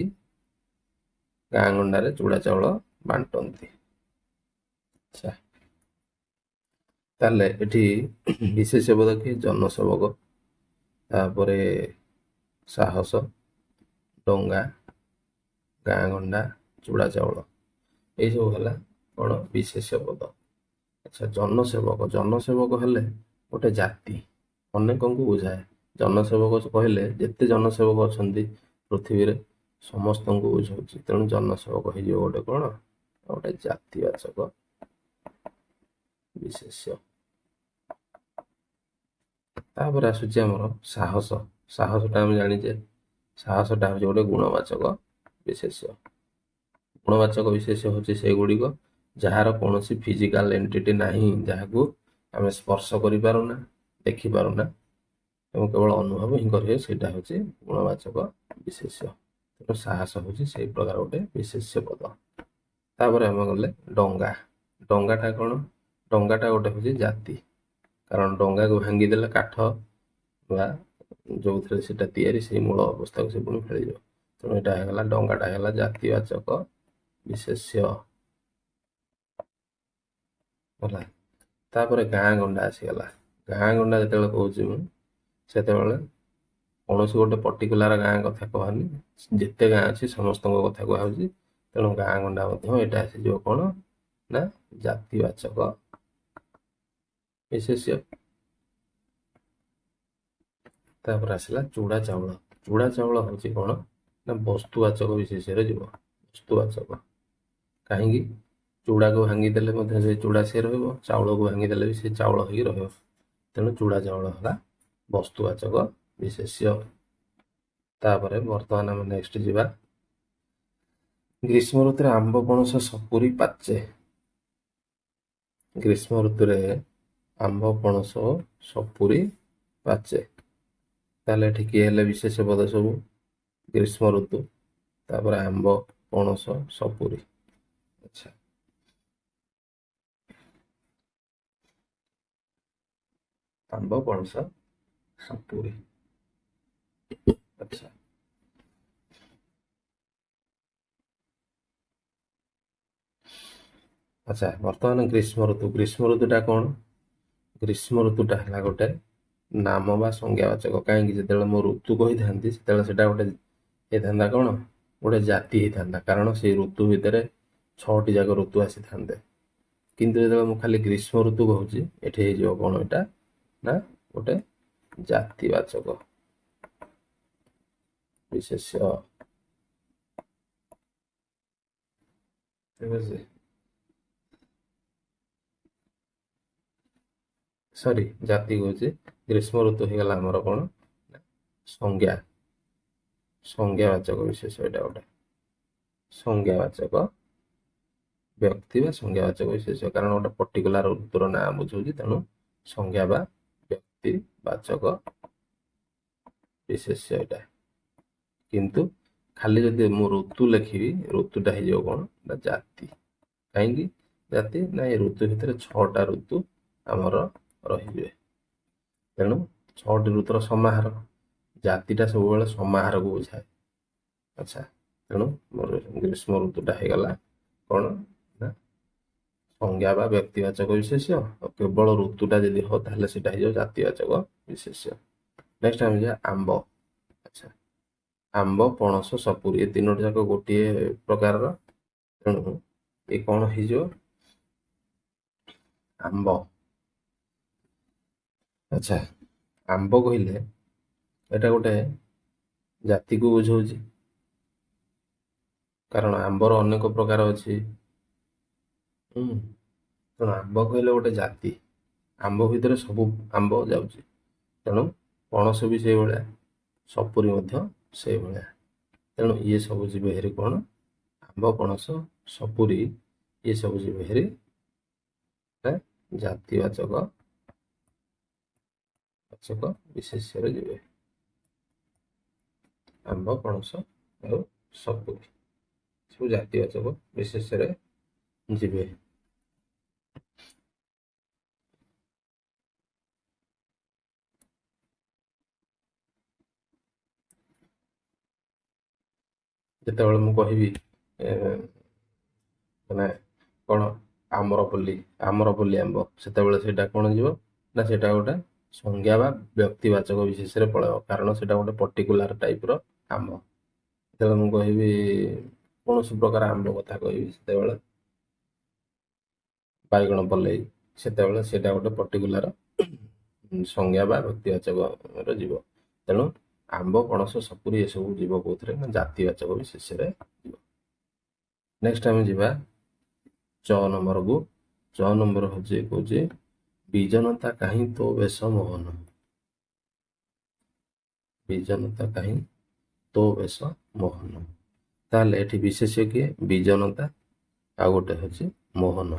ଗାଁ ଗଣ୍ଡାରେ ଚୁଡ଼ା ଚାଉଳ ବାଣ୍ଟନ୍ତି। ଆଚ୍ଛା, ତାହେଲେ ଏଠି ବିଶେଷ୍ୟ ପଦ କିଏ? ଜନସେବକ, ତାପରେ ସାହସ, ଡଙ୍ଗା, ଗାଁ ଗଣ୍ଡା, ଚୁଡ଼ା ଚାଉଳ, ଏଇସବୁ ହେଲା କ'ଣ? ବିଶେଷ୍ୟ ପଦ। ଆଚ୍ଛା, ଜନସେବକ। ଜନସେବକ ହେଲେ ଗୋଟେ ଜାତି, ଅନେକଙ୍କୁ ବୁଝାଏ। ଜନସେବକ କହିଲେ ଯେତେ ଜନସେବକ ଅଛନ୍ତି ପୃଥିବୀରେ ସମସ୍ତଙ୍କୁ ବୁଝାଉଛି। ତେଣୁ ଜନସେବକ ହେଇଯିବ ଗୋଟେ କ'ଣ? ଗୋଟେ ଜାତିବାଚକ ବିଶେଷ୍ୟ। ତାପରେ ଆସୁଛି ଆମର ସାହସ। ସାହସଟା ଆମେ ଜାଣିଛେ, ସାହସଟା ହେଉଛି ଗୋଟେ ଗୁଣବାଚକ ବିଶେଷ୍ୟ। ଗୁଣବାଚକ ବିଶେଷ୍ୟ ହେଉଛି ସେଗୁଡ଼ିକ ଯାହାର କୌଣସି ଫିଜିକାଲ ଏଣ୍ଟିଟି ନାହିଁ, ଯାହାକୁ ଆମେ ସ୍ପର୍ଶ କରିପାରୁନା, ଦେଖିପାରୁନା ଏବଂ କେବଳ ଅନୁଭବ ହିଁ କରିବେ, ସେଇଟା ହେଉଛି ଗୁଣବାଚକ ବିଶେଷ୍ୟ। ତେଣୁ ସାହସ ହେଉଛି ସେଇ ପ୍ରକାର ଗୋଟେ ବିଶେଷ୍ୟ ପଦ। ତାପରେ ଆମେ ଗଲେ ଡଙ୍ଗା। ଡଙ୍ଗାଟା କ'ଣ? ଡଙ୍ଗାଟା ଗୋଟେ ହେଉଛି ଜାତି, କାରଣ ଡଙ୍ଗାକୁ ଭାଙ୍ଗିଦେଲେ କାଠ ବା ଯେଉଁଥିରେ ସେଟା ତିଆରି ସେଇ ମୂଳ ଅବସ୍ଥାକୁ ସେ ପୁଣି ଫେଳିଯିବ। ତେଣୁ ଏଇଟା ହେଇଗଲା, ଡଙ୍ଗାଟା ହେଇଗଲା ଜାତିବାଚକ ବିଶେଷ୍ୟ ହେଲା। ତାପରେ ଗାଁ ଗଣ୍ଡା ଆସିଗଲା। ଗାଁ ଗଣ୍ଡା ଯେତେବେଳେ କହୁଛି ମୁଁ, ସେତେବେଳେ କୌଣସି ଗୋଟେ ପର୍ଟିକୁଲାର ଗାଁ କଥା କୁହାନି, ଯେତେ ଗାଁ ଅଛି ସମସ୍ତଙ୍କ କଥା କୁହାହେଉଛି। ତେଣୁ ଗାଁ ଗଣ୍ଡା ମଧ୍ୟ ଏଇଟା ଆସିଯିବ କ'ଣ? ନା ଜାତିବାଚକ ବିଶେଷ୍ୟ। ତାପରେ ଆସିଲା ଚୁଡ଼ା ଚାଉଳ। ଚୁଡ଼ା ଚାଉଳ ହେଉଛି କ'ଣ? ନା ବସ୍ତୁବାଚକ ବିଶେଷ୍ୟରେ ଯିବ। ବସ୍ତୁବାଚକ କାହିଁକି? ଚୁଡ଼ାକୁ ଭାଙ୍ଗିଦେଲେ ମଧ୍ୟ ସେ ଚୁଡ଼ା ସିଏ ରହିବ, ଚାଉଳକୁ ଭାଙ୍ଗିଦେଲେ ବି ସେ ଚାଉଳ ହେଇକି ରହିବ। ତେଣୁ ଚୁଡ଼ା ଚାଉଳ ହେଲା ବସ୍ତୁବାଚକ ବିଶେଷ୍ୟ। ତାପରେ ବର୍ତ୍ତମାନ ଆମେ ନେକ୍ସଟ ଯିବା, ଗ୍ରୀଷ୍ମ ଋତୁରେ ଆମ୍ବ ପଣସ ସପୁରି ପାଚେ। ଗ୍ରୀଷ୍ମ ଋତୁରେ ଆମ୍ବ ପଣସ ସପୁରି ପାଚେ। ତାହେଲେ ଏଠି କିଏ ହେଲେ ବିଶେଷ୍ୟ ପଦ ସବୁ? ଗ୍ରୀଷ୍ମ ଋତୁ, ତାପରେ ଆମ୍ବ, ପଣସ, ସପୁରି। ଆଚ୍ଛା, ଆମ୍ବ, ପଣସ, ସପୁରି। ଆଚ୍ଛା, ଆଚ୍ଛା, ବର୍ତ୍ତମାନ ଗ୍ରୀଷ୍ମ ଋତୁ। ଗ୍ରୀଷ୍ମ ଋତୁଟା କ'ଣ? ଗ୍ରୀଷ୍ମ ଋତୁଟା ହେଲା ଗୋଟେ ନାମ ବା ସଂଜ୍ଞାବାଚକ। କାହିଁକି? ଯେତେବେଳେ ମୁଁ ଋତୁ କହିଥାନ୍ତି ସେତେବେଳେ ସେଟା ଗୋଟେ ହେଇଥାନ୍ତା କ'ଣ? ଗୋଟେ ଜାତି ହେଇଥାନ୍ତା, କାରଣ ସେଇ ଋତୁ ଭିତରେ 6ଟି ଯାକ ଋତୁ ଆସିଥାନ୍ତେ। କିନ୍ତୁ ଯେତେବେଳେ ମୁଁ ଖାଲି ଗ୍ରୀଷ୍ମ ଋତୁ କହୁଛି, ଏଠି ହେଇଯିବ କ'ଣ ଏଇଟା? ନା ଗୋଟେ ଜାତିବାଚକ ବିଶେଷ୍ୟ। ଠିକ ଅଛି, ସରି ଜାତି କହୁଛି। ଗ୍ରୀଷ୍ମ ଋତୁ ହେଇଗଲା ଆମର କ'ଣ? ସଂଜ୍ଞା, ସଂଜ୍ଞାବାଚକ ବିଶେଷ୍ୟ। ଏଇଟା ଗୋଟେ ସଂଜ୍ଞାବାଚକ ବ୍ୟକ୍ତି ବା ସଂଜ୍ଞାବାଚକ ବିଶେଷ୍ୟ, କାରଣ ଗୋଟେ ପର୍ଟିକୁଲାର ଋତୁର ନାଁ ବୁଝଉଛି। ତେଣୁ ସଂଜ୍ଞା ବା ବ୍ୟକ୍ତି ବାଚକ ବିଶେଷ୍ୟ ଏଇଟା। କିନ୍ତୁ ଖାଲି ଯଦି ମୁଁ ଋତୁ ଲେଖିବି, ଋତୁଟା ହେଇଯିବ କ'ଣ? ନା ଜାତି। କାହିଁକି ଜାତି? ନା ଏ ଋତୁ ଭିତରେ 6ଟା ଋତୁ ଆମର ରହିଯିବେ। ତେଣୁ 6ଟି ଋତୁର ସମାହାର। ଜାତିଟା ସବୁବେଳେ ସମାହାରକୁ ବୁଝାଏ। ଆଚ୍ଛା, ତେଣୁ ମୋର ଗ୍ରୀଷ୍ମ ଋତୁଟା ହେଇଗଲା କ'ଣ? ନା ସଂଜ୍ଞା ବା ବ୍ୟକ୍ତିବାଚକ ବିଶେଷ୍ୟ। ଆଉ କେବଳ ଋତୁଟା ଯଦି ହବ ତାହେଲେ ସେଟା ହେଇଯିବ ଜାତିବାଚକ ବିଶେଷ୍ୟ। ନେକ୍ସଟ ଆମେ ଯିବା ଆମ୍ବ। ଆଚ୍ଛା, ଆମ୍ବ, ପଣସ, ସପୁରି, ଏ ତିନୋଟି ଯାକ ଗୋଟିଏ ପ୍ରକାରର। ତେଣୁ ଏ କ'ଣ ହେଇଯିବ? ଆମ୍ବ। ଆଚ୍ଛା, ଆମ୍ବ କହିଲେ ଏଇଟା ଗୋଟେ ଜାତିକୁ ବୁଝଉଛି, କାରଣ ଆମ୍ବର ଅନେକ ପ୍ରକାର ଅଛି। ହୁଁ, ତେଣୁ ଆମ୍ବ କହିଲେ ଗୋଟେ ଜାତି, ଆମ୍ବ ଭିତରେ ସବୁ ଆମ୍ବ ଯାଉଛି। ତେଣୁ ପଣସ ବି ସେଇଭଳିଆ, ସପୁରି ମଧ୍ୟ ସେଇଭଳିଆ। ତେଣୁ ଇଏ ସବୁ ଯିବେ ହେରି କ'ଣ? ଆମ୍ବ, ପଣସ, ସପୁରି ଇଏ ସବୁ ଯିବେ ହେରି ଜାତିବାଚକ ବାଚକ ବିଶେଷ୍ୟରେ ଯିବେ। ଆମ୍ବ, ପଣସ ଆଉ ସପୁରି ସବୁ ଜାତିବାଚକ ବିଶେଷ୍ୟରେ ଯିବେ। ଯେତେବେଳେ ମୁଁ କହିବି ମାନେ କ'ଣ ଆମର ବୋଲି ଆମ୍ବ, ସେତେବେଳେ ସେଇଟା କ'ଣ ଯିବ ନା ସେଇଟା ଗୋଟେ ସଂଜ୍ଞା ବା ବ୍ୟକ୍ତିବାଚକ ବିଶେଷରେ ପଳେଇବ, କାରଣ ସେଇଟା ଗୋଟେ ପର୍ଟିକୁଲାର ଟାଇପର ଆମ୍ବ। ଯେତେବେଳେ ମୁଁ କହିବି କୌଣସି ପ୍ରକାର ଆମ୍ବ କଥା କହିବି, ସେତେବେଳେ ବାଇଗଣ ପଲେଇ, ସେତେବେଳେ ସେଇଟା ଗୋଟେ ପର୍ଟିକୁଲାର ସଂଜ୍ଞା ବା ବ୍ୟକ୍ତିବାଚକର ଯିବ। ତେଣୁ ଆମ୍ବ, ପଣସ, ସପୁରି ଏସବୁ ଯିବ କୋଉଥିରେ ନା ଜାତିବାଚକ ବିଶେଷରେ ଯିବ। ନେକ୍ସଟ ଆମେ ଯିବା ଚ ନମ୍ବରକୁ। ଚ ନମ୍ବର ହଉଛି କହୁଛି ବିଜନତା କାହିଁ ତୋ ବେଶ ମୋହନ। ବିଜନତା କାହିଁ ତୋ ବେଶ ମୋହନ। ତାହେଲେ ଏଠି ବିଶେଷ୍ୟ କିଏ? ବିଜନତା, ଆଉ ଗୋଟେ ହଉଛି ମୋହନ।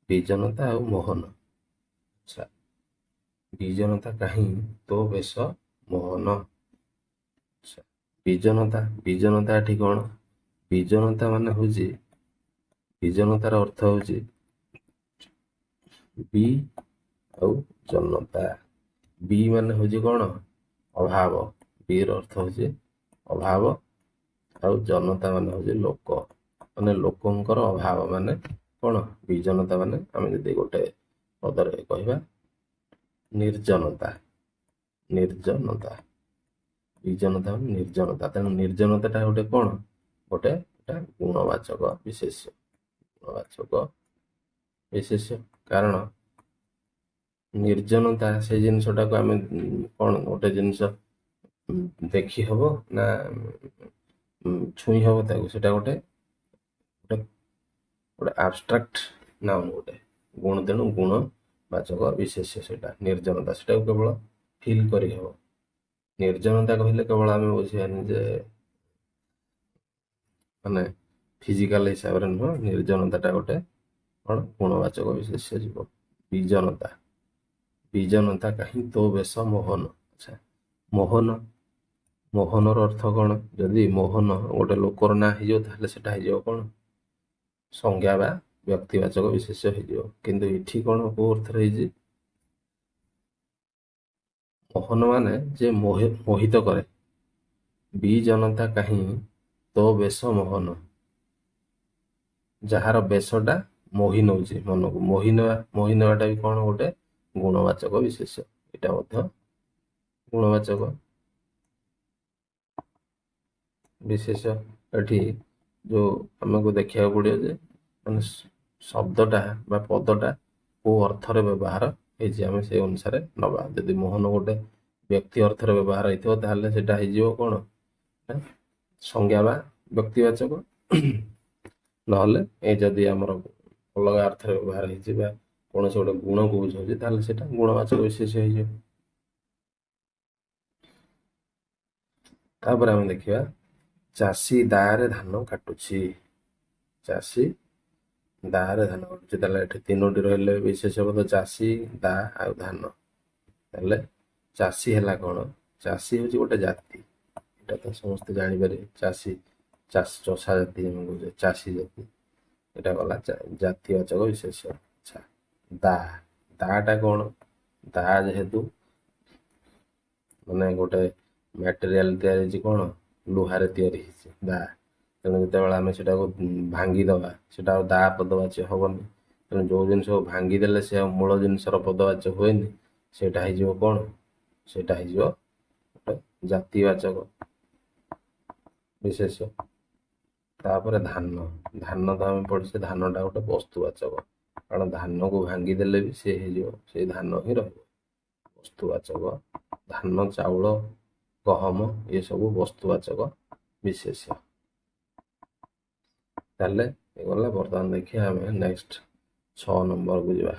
ବିଜନତା ଆଉ ମୋହନ। ଆଚ୍ଛା, ବିଜନତା କାହିଁ ତୋ ବେଶ ମୋହନ। ଆଚ୍ଛା, ବିଜନତା ଏଠି କ'ଣ? ବିଜନତା ମାନେ ହଉଛି, ବିଜନତାର ଅର୍ଥ ହଉଛି ବି ଆଉ ଜନତା। ବି ମାନେ ହଉଛି କ'ଣ? ଅଭାବ। ବି ର ଅର୍ଥ ହଉଛି ଅଭାବ, ଆଉ ଜନତା ମାନେ ହଉଛି ଲୋକ, ମାନେ ଲୋକଙ୍କର ଅଭାବ ମାନେ କ'ଣ? ବିଜନତା ମାନେ ଆମେ ଯଦି ଗୋଟେ ପଦରେ କହିବା ନିର୍ଜନତା। ନିର୍ଜନତା, ବିଜନତା ମାନେ ନିର୍ଜନତା। ତେଣୁ ନିର୍ଜନତାଟା ଗୋଟେ କ'ଣ? ଗୋଟେ ଏଟା ଗୁଣବାଚକ ବିଶେଷ୍ୟ। ଗୁଣବାଚକ ବିଶେଷ୍ୟ, କାରଣ ନିର୍ଜନତା ସେ ଜିନିଷଟାକୁ ଆମେ କ'ଣ ଗୋଟେ ଜିନିଷ ଦେଖି ହବ ନା ଛୁଇଁ ହବ ତାକୁ, ସେଟା ଗୋଟେ ଗୋଟେ ଗୋଟେ ଆବଷ୍ଟ୍ରାକ୍ଟ ନାଉନ୍ ଗୋଟେ ଗୁଣ। ତେଣୁ ଗୁଣ ବାଚକ ବିଶେଷ୍ୟ ସେଇଟା ନିର୍ଜନତା, ସେଟାକୁ କେବଳ ଫିଲ୍ କରିହେବ। ନିର୍ଜନତା କହିଲେ କେବଳ ଆମେ ବୁଝିବାନି ଯେ ମାନେ ଫିଜିକାଲ ହିସାବରେ ନୁହଁ, ନିର୍ଜନତାଟା ଗୋଟେ କ'ଣ ଗୁଣବାଚକ ବିଶେଷ୍ୟ ଯିବ। ବିଜନତା, ବିଜନତା କାହିଁ ତୋ ବେଶ ମୋହନ। ଆଚ୍ଛା, ମୋହନ, ମୋହନର ଅର୍ଥ କ'ଣ? ଯଦି ମୋହନ ଗୋଟେ ଲୋକର ନାଁ ହେଇଯିବ, ତାହେଲେ ସେଟା ହେଇଯିବ କ'ଣ? ସଂଜ୍ଞା ବା ବ୍ୟକ୍ତିବାଚକ ବିଶେଷ୍ୟ ହେଇଯିବ। କିନ୍ତୁ ଏଠି କ'ଣ କୋଉ ଅର୍ଥରେ ହେଇଛି? ମୋହନ ମାନେ ଯେ ମୋହିତ କରେ। ବିଜନତା କାହିଁ ତୋ ବେଶ ମୋହନ, ଯାହାର ବେଶଟା ମୋହି ନଉଛି ମନକୁ। ମୋହି ନେବାଟା ବି କ'ଣ ଗୋଟେ ଗୁଣବାଚକ ବିଶେଷ୍ୟ। ଏଇଟା ମଧ୍ୟ ଗୁଣବାଚକ ବିଶେଷ୍ୟ। ଏଠି ଯୋଉ ଆମକୁ ଦେଖିବାକୁ ପଡ଼ିବ ଯେ ମାନେ ଶବ୍ଦଟା ବା ପଦଟା କୋଉ ଅର୍ଥରେ ବ୍ୟବହାର ହେଇଛି, ଆମେ ସେଇ ଅନୁସାରେ ନବା। ଯଦି ମୋହନ ଗୋଟେ ବ୍ୟକ୍ତି ଅର୍ଥରେ ବ୍ୟବହାର ହେଇଥିବ, ତାହେଲେ ସେଟା ହେଇଯିବ କ'ଣ? ସଂଜ୍ଞା ବା ବ୍ୟକ୍ତିବାଚକ। ନହେଲେ ଏ ଯଦି ଆମର ଅଲଗା ଅର୍ଥରେ ବ୍ୟବହାର ହେଇଛି ବା କୌଣସି ଗୋଟେ ଗୁଣକୁ ବୁଝାଉଛି, ତାହେଲେ ସେଟା ଗୁଣବାଚକ ବିଶେଷ୍ୟ ହେଇଯିବ। ତାପରେ ଆମେ ଦେଖିବା ଚାଷୀ ଦାଆରେ ଧାନ କାଟୁଛି। ଚାଷୀ ଦାଆରେ ଧାନ କାଟୁଛି, ତାହେଲେ ଏଠି ତିନୋଟି ରହିଲେ ବିଶେଷ୍ୟ ପଦ, ଚାଷୀ, ଦା ଆଉ ଧାନ। ତାହେଲେ ଚାଷୀ ହେଲା କ'ଣ? ଚାଷୀ ହଉଛି ଗୋଟେ ଜାତି, ଏଇଟା ତ ସମସ୍ତେ ଜାଣିପାରିବେ। ଚାଷୀ, ଚଷା ଜାତି ଆମେ କହୁଛେ, ଚାଷୀ ଜାତି। ଏଇଟା ଗଲା ଜାତିବାଚକ ବିଶେଷ୍ୟ। ଆଚ୍ଛା, ଦା, ଦାଟା କ'ଣ? ଦା ଯେହେତୁ ମାନେ ଗୋଟେ ମ୍ୟାଟେରିଆଲ ତିଆରି ହେଇଛି, କ'ଣ? ଲୁହାରେ ତିଆରି ହେଇଛି ଦା। ତେଣୁ ଯେତେବେଳେ ଆମେ ସେଟାକୁ ଭାଙ୍ଗିଦବା, ସେଟା ଆଉ ଦା ପଦବାଚ୍ୟ ହବନି। ତେଣୁ ଯୋଉ ଜିନିଷକୁ ଭାଙ୍ଗିଦେଲେ ସେ ଆଉ ମୂଳ ଜିନିଷର ପଦବାଚ୍ୟ ହୁଏନି, ସେଇଟା ହେଇଯିବ କ'ଣ? ସେଇଟା ହେଇଯିବ ଗୋଟେ ଜାତିବାଚକ ବିଶେଷ୍ୟ। ତାପରେ ଧାନ, ଧାନ ତ ଆମେ ପଢିଛେ ଧାନଟା ଗୋଟେ ବସ୍ତୁବାଚକ। କାରଣ ଧାନକୁ ଭାଙ୍ଗିଦେଲେ ବି ସେ ହେଇଯିବ, ସେଇ ଧାନ ହିଁ ରହିବ। ବସ୍ତୁବାଚକ ଧାନ, ଚାଉଳ, ଗହମ ଏସବୁ ବସ୍ତୁବାଚକ ବିଶେଷ୍ୟ। ତାହେଲେ ଗଲା। ବର୍ତ୍ତମାନ ଦେଖିବା ଆମେ ନେକ୍ସଟ 6 ନମ୍ବରକୁ ଯିବା।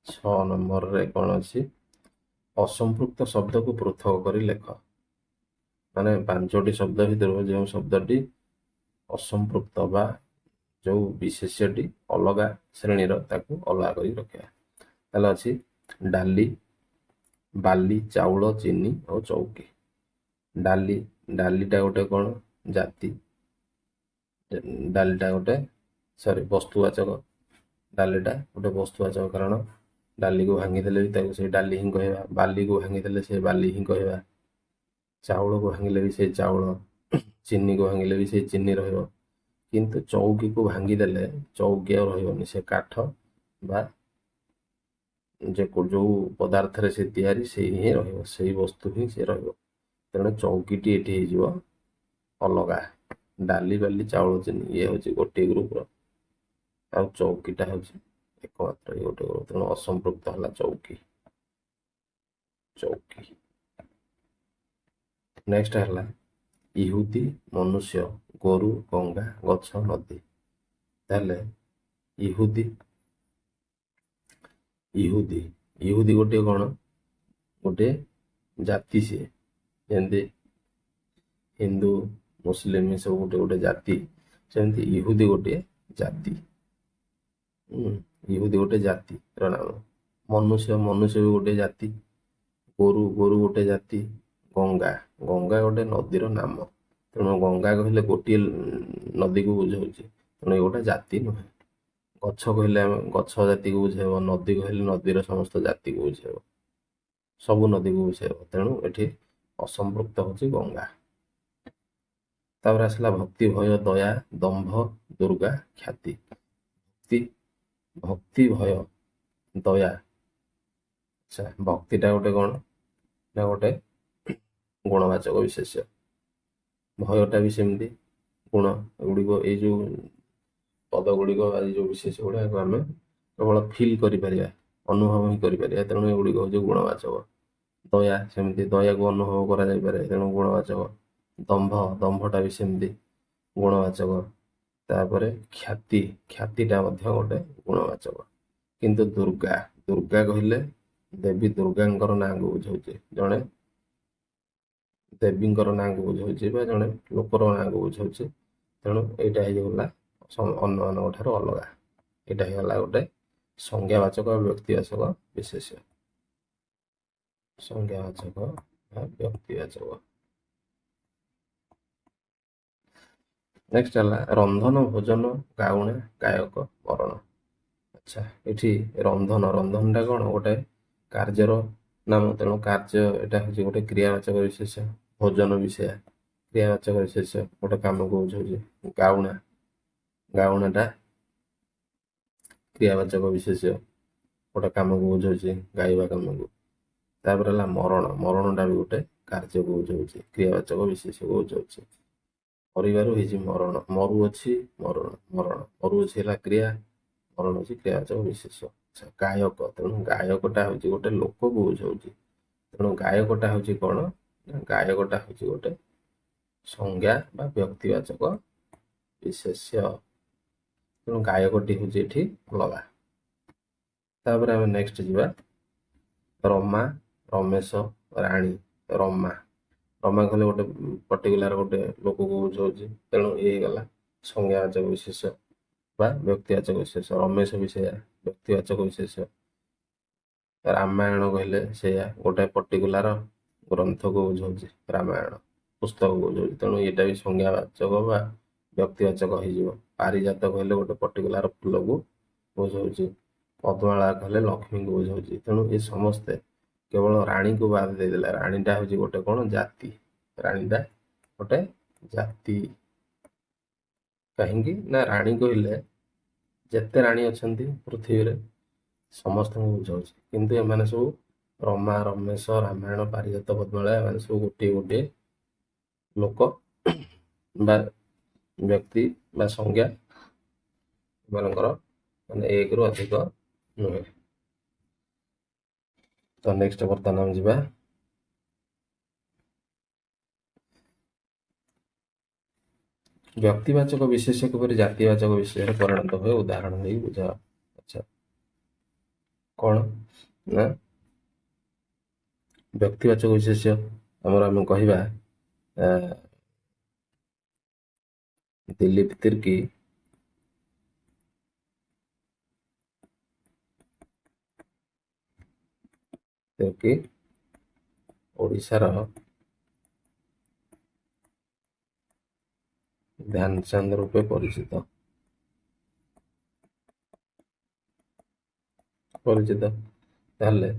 6 ନମ୍ବରରେ କ'ଣ ଅଛି? ଅସମ୍ପୃକ୍ତ ଶବ୍ଦକୁ ପୃଥକ କରି ଲେଖ। ମାନେ 5ଟି ଶବ୍ଦ ଭିତରୁ ଯେଉଁ ଶବ୍ଦଟି ଅସମ୍ପୃକ୍ତ ବା ଯେଉଁ ବିଶେଷ୍ୟଟି ଅଲଗା ଶ୍ରେଣୀର ତାକୁ ଅଲଗା କରି ରଖିବା। ତାହେଲେ ଅଛି ଡାଲି, ବାଲି, ଚାଉଳ, ଚିନି ଆଉ ଚୌକି। ଡାଲି, ଡାଲିଟା ଗୋଟେ କ'ଣ? ଜାତି। ଡାଲିଟା ଗୋଟେ ବସ୍ତୁବାଚକ। ଡାଲିଟା ଗୋଟେ ବସ୍ତୁବାଚକ, କାରଣ ଡାଲିକୁ ଭାଙ୍ଗିଦେଲେ ବି ତାକୁ ସେଇ ଡାଲି ହିଁ କହିବା। ବାଲିକୁ ଭାଙ୍ଗିଦେଲେ ସେ ବାଲି ହିଁ କହିବା। ଚାଉଳକୁ ଭାଙ୍ଗିଲେ ବି ସେଇ ଚାଉଳ, ଚିନିକୁ ଭାଙ୍ଗିଲେ ବି ସେଇ ଚିନି ରହିବ। କିନ୍ତୁ ଚୌକିକୁ ଭାଙ୍ଗିଦେଲେ ଚୌକି ଆଉ ରହିବନି, ସେ କାଠ ବା ଯେଉଁ ପଦାର୍ଥରେ ସେ ତିଆରି ସେଇ ହିଁ ରହିବ, ସେଇ ବସ୍ତୁ ହିଁ ସେ ରହିବ। ତେଣୁ ଚୌକିଟି ଏଠି ହେଇଯିବ ଅଲଗା। ଡାଲି, ବାଲି, ଚାଉଳ, ଚିନି ଇଏ ହେଉଛି ଗୋଟିଏ ଗ୍ରୁପର, ଆଉ ଚୌକିଟା ହେଉଛି ଏକମାତ୍ର ଇଏ ଗୋଟେ ଗ୍ରୁପ। ତେଣୁ ଅସମ୍ପୃକ୍ତ ହେଲା ଚୌକି। ଚୌକି। ନେକ୍ସଟ ହେଲା ଇହୁଦୀ, ମନୁଷ୍ୟ, ଗୋରୁ, ଗଙ୍ଗା, ଗଛ, ନଦୀ। ତାହେଲେ ଇହୁଦୀ, ଇହୁଦୀ ଇହୁଦୀ ଗୋଟିଏ କ'ଣ? ଗୋଟିଏ ଜାତି। ସିଏ ଯେମିତି ହିନ୍ଦୁ, ମୁସଲିମ ସବୁ ଗୋଟେ ଗୋଟେ ଜାତି, ସେମିତି ଇହୁଦୀ ଗୋଟିଏ ଜାତି। ଇହୁଦୀ ଗୋଟେ ଜାତିର ନାମ। ମନୁଷ୍ୟ, ମନୁଷ୍ୟ ବି ଗୋଟେ ଜାତି। ଗୋରୁ, ଗୋରୁ ଗୋଟେ ଜାତି। ଗଙ୍ଗା, ଗଙ୍ଗା ଗୋଟେ ନଦୀର ନାମ। ତେଣୁ ଗଙ୍ଗା କହିଲେ ଗୋଟିଏ ନଦୀକୁ ବୁଝାଉଛି, ତେଣୁ ଏ ଗୋଟେ ଜାତି ନୁହେଁ। ଗଛ କହିଲେ ଆମେ ଗଛ ଜାତିକୁ ବୁଝାଇବ। ନଦୀ କହିଲେ ନଦୀର ସମସ୍ତ ଜାତିକୁ ବୁଝାଇବ, ସବୁ ନଦୀକୁ ବୁଝାଇବ। ତେଣୁ ଏଠି ଅସମ୍ପୃକ୍ତ ହେଉଛି ଗଙ୍ଗା। ତାପରେ ଆସିଲା ଭକ୍ତି, ଭୟ, ଦୟା, ଦମ୍ଭ, ଦୁର୍ଗା, ଖ୍ୟାତି। ଭକ୍ତି, ଭୟ, ଦୟା। ଆଚ୍ଛା, ଭକ୍ତିଟା ଗୋଟେ କ'ଣ? ନା ଗୋଟେ ଗୁଣବାଚକ ବିଶେଷ୍ୟ। ଭୟଟା ବି ସେମିତି ଗୁଣ। ଏଗୁଡ଼ିକ ଏଇ ଯେଉଁ ପଦ ଗୁଡ଼ିକ, ଏଇ ଯେଉଁ ବିଶେଷ ଗୁଡ଼ାକ ଆମେ କେବଳ ଫିଲ୍ କରିପାରିବା, ଅନୁଭବ ହିଁ କରିପାରିବା। ତେଣୁ ଏଗୁଡ଼ିକ ହେଉଛି ଗୁଣବାଚକ। ଦୟା ସେମିତି, ଦୟାକୁ ଅନୁଭବ କରାଯାଇପାରେ, ତେଣୁ ଗୁଣବାଚକ। ଦମ୍ଭ, ଦମ୍ଭଟା ବି ସେମିତି ଗୁଣବାଚକ। ତାପରେ ଖ୍ୟାତି, ଖ୍ୟାତିଟା ମଧ୍ୟ ଗୋଟେ ଗୁଣବାଚକ। କିନ୍ତୁ ଦୁର୍ଗା, ଦୁର୍ଗା କହିଲେ ଦେବୀ ଦୁର୍ଗାଙ୍କର ନାଁକୁ ବୁଝାଉଛି, ଜଣେ ଦେବୀଙ୍କର ନାଁକୁ ବୁଝାଉଛି ବା ଜଣେ ଲୋକର ନାଁକୁ ବୁଝାଉଛି। ତେଣୁ ଏଇଟା ହେଇଗଲା ଅନ୍ୟମାନଙ୍କ ଠାରୁ ଅଲଗା। ଏଇଟା ହେଇଗଲା ଗୋଟେ ସଂଜ୍ଞାବାଚକ ବା ବ୍ୟକ୍ତିବାଚକ ବିଶେଷ୍ୟ। ସଂଜ୍ଞାବାଚକ ବା ବ୍ୟକ୍ତିବାଚକ। ନେକ୍ସଟ ହେଲା ରନ୍ଧନ, ଭୋଜନ, ଗାଉଣା, ଗାୟକ, ବରଣ। ଆଚ୍ଛା, ଏଠି ରନ୍ଧନ, ରନ୍ଧନଟା କ'ଣ? ଗୋଟେ କାର୍ଯ୍ୟର ନାମ। ତେଣୁ କାର୍ଯ୍ୟ, ଏଇଟା ହେଉଛି ଗୋଟେ କ୍ରିୟାବାଚକ ବିଶେଷ୍ୟ। ଭୋଜନ ବି ସେୟା କ୍ରିୟାବାଚକ ବିଶେଷ୍ୟ, ଗୋଟେ କାମକୁ ବୁଝାଉଛି। ଗାଉଣା, ଗାଉଣାଟା କ୍ରିୟାବାଚକ ବିଶେଷ୍ୟ, ଗୋଟେ କାମକୁ ବୁଝାଉଛି, ଗାଇବା କାମକୁ। ତାପରେ ହେଲା ମରଣ, ମରଣଟା ବି ଗୋଟେ କାର୍ଯ୍ୟକୁ ବୁଝାଉଛି, କ୍ରିୟାବାଚକ ବିଶେଷ୍ୟକୁ ବୁଝାଉଛି। ମରିବାରୁ ହେଇଛି ମରଣ, ମରୁଅଛି ମରଣ, ମରଣ। ମରୁଅଛି ହେଲା କ୍ରିୟା, ମରଣ ହେଉଛି କ୍ରିୟାବାଚକ ବିଶେଷ୍ୟ। ଆଚ୍ଛା, ଗାୟକ, ତେଣୁ ଗାୟକଟା ହେଉଛି ଗୋଟେ ଲୋକକୁ ବୁଝାଉଛି। ତେଣୁ ଗାୟକଟା ହେଉଛି କ'ଣ? ଗାୟକଟା ହେଉଛି ଗୋଟେ ସଂଜ୍ଞା ବା ବ୍ୟକ୍ତିବାଚକ ବିଶେଷ୍ୟ। ତେଣୁ ଗାୟକଟି ହେଉଛି ଏଠି ଅଲଗା। ତାପରେ ଆମେ ନେକ୍ସଟ ଯିବା ରମା, ରମେଶ, ରାଣୀ। ରମା, ରମା କହିଲେ ଗୋଟେ ପର୍ଟିକୁଲାର ଗୋଟେ ଲୋକକୁ ବୁଝାଉଛି। ତେଣୁ ଇଏ ହେଇଗଲା ସଂଜ୍ଞାବାଚକ ବିଶେଷ୍ୟ ବା ବ୍ୟକ୍ତିବାଚକ ବିଶେଷ୍ୟ। ରମେଶ ବି ସେଇଆ ବ୍ୟକ୍ତିବାଚକ ବିଶେଷ୍ୟ। ରାମାୟଣ କହିଲେ ସେଇଆ ଗୋଟେ ପର୍ଟିକୁଲାର ଗ୍ରନ୍ଥକୁ ବୁଝାଉଛି, ରାମାୟଣ ପୁସ୍ତକକୁ ବୁଝାଉଛି। ତେଣୁ ଏଇଟା ବି ସଂଜ୍ଞାବାଚକ ବା ବ୍ୟକ୍ତିବାଚକ ହେଇଯିବ। ପାରିଜାତ କହିଲେ ଗୋଟେ ପର୍ଟିକୁଲାର ଫୁଲକୁ ବୁଝାଉଛି। ପଦ୍ମାଳା କହିଲେ ଲକ୍ଷ୍ମୀଙ୍କୁ ବୁଝାଉଛି। ତେଣୁ ଏ ସମସ୍ତେ କେବଳ ରାଣୀକୁ ବାଦ ଦେଇଦେଲା। ରାଣୀଟା ହେଉଛି ଗୋଟେ କ'ଣ? ଜାତି। ରାଣୀଟା ଗୋଟେ ଜାତି। କାହିଁକି ନା ରାଣୀ କହିଲେ ଯେତେ ରାଣୀ ଅଛନ୍ତି ପୃଥିବୀରେ ସମସ୍ତଙ୍କୁ ବୁଝାଉଛି। କିନ୍ତୁ ଏମାନେ ସବୁ ରମା, ରମେଶ, ରାମାୟଣ, ପାରିଜାତ, ପଦ୍ମାଳା, ଏମାନେ ସବୁ ଗୋଟିଏ ଗୋଟିଏ ଲୋକ ବା ବ୍ୟକ୍ତି ବା ସଂଜ୍ଞା ଏମାନଙ୍କର ମାନେ ଏକରୁ ଅଧିକ ନୁହେଁ। ତ ନେକ୍ସଟ ବର୍ତ୍ତମାନ ଆମେ ଯିବା ବ୍ୟକ୍ତିବାଚକ ବିଶେଷ୍ୟ କିପରି ଜାତିବାଚକ ବିଶେଷରେ ପରିଣତ ହୁଏ ଉଦାହରଣ ଦେଇ ବୁଝାଅ। ଆଚ୍ଛା, କଣ ନା ବ୍ୟକ୍ତିବାଚକ ବିଶେଷ୍ୟ ଆମର ଆମେ କହିବା ଦିଲ୍ଲୀପ ତିର୍କି ଓଡ଼ିଶାର ଧ୍ୟାନଚାନ୍ଦ ରୂପେ ପରିଚିତ। ତାହେଲେ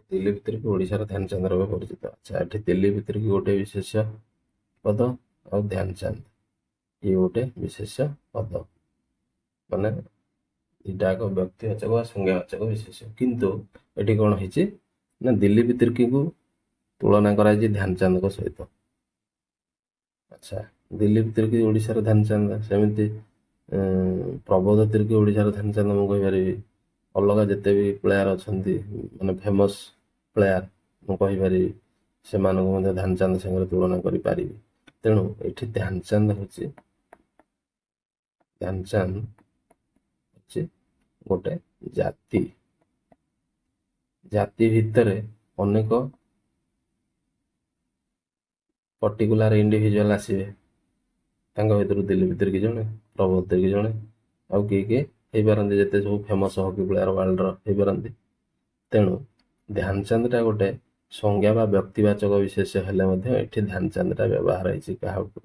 ଦିଲ୍ଲୀପ ତିର୍କି ଓଡ଼ିଶାର ଧ୍ୟାନଚାନ୍ଦ ରୂପେ ପରିଚିତ। ଆଚ୍ଛା, ଏଠି ଦିଲ୍ଲୀପ ତିର୍କି ଗୋଟେ ବିଶେଷ୍ୟ ପଦ ଆଉ ଧ୍ୟାନଚାନ୍ଦ ଇଏ ଗୋଟେ ବିଶେଷ୍ୟ ପଦ, ମାନେ ଏଇଟା ଏକ ବ୍ୟକ୍ତିବାଚକ ବା ସଂଜ୍ଞାବାଚକ ବିଶେଷ୍ୟ। କିନ୍ତୁ ଏଠି କଣ ହେଇଛି ନା ଦିଲ୍ଲୀପ ତିର୍କିକୁ ତୁଳନା କରାଯାଇଛି ଧ୍ୟାନଚାନ୍ଦଙ୍କ ସହିତ। ଆଚ୍ଛା, ଦିଲ୍ଲୀପ ତିର୍କି ଓଡ଼ିଶାର ଧ୍ୟାନଚାନ୍ଦ, ସେମିତି ପ୍ରବୋଧ ତିର୍କି ଓଡ଼ିଶାର ଧ୍ୟାନଚାନ୍ଦ ମୁଁ କହିପାରିବି। ଅଲଗା ଯେତେ ବି ପ୍ଲେୟାର ଅଛନ୍ତି ମାନେ ଫେମସ୍ ପ୍ଲେୟାର ମୁଁ କହିପାରିବି, ସେମାନଙ୍କୁ ମଧ୍ୟ ଧ୍ୟାନଚାନ୍ଦ ସାଙ୍ଗରେ ତୁଳନା କରିପାରିବି। ତେଣୁ ଏଠି ଧ୍ୟାନଚାନ୍ଦ ହେଉଛି ଗୋଟେ ଜାତି। ଜାତି ଭିତରେ ଅନେକ ପର୍ଟିକୁଲାର ଇଣ୍ଡିଭିଜୁଆଲ ଆସିବେ, ତାଙ୍କ ଭିତରୁ ଦିଲ୍ଲୀପ ତିର୍କି ଜଣେ, ପ୍ରବୋଧ ତିର୍କି ଜଣେ, ଆଉ କିଏ ହେଇପାରନ୍ତି, ଯେତେ ସବୁ ଫେମସ୍ ହକି ପ୍ଲେୟାର ୱାର୍ଲଡର ହେଇପାରନ୍ତି। ତେଣୁ ଧ୍ୟାନଚାନ୍ଦଟା ଗୋଟେ ସଂଜ୍ଞା ବା ବ୍ୟକ୍ତିବାଚକ ବିଶେଷ ହେଲେ ମଧ୍ୟ ଏଠି ଧ୍ୟାନଚାନ୍ଦଟା ବ୍ୟବହାର ହେଇଛି କାହାକୁ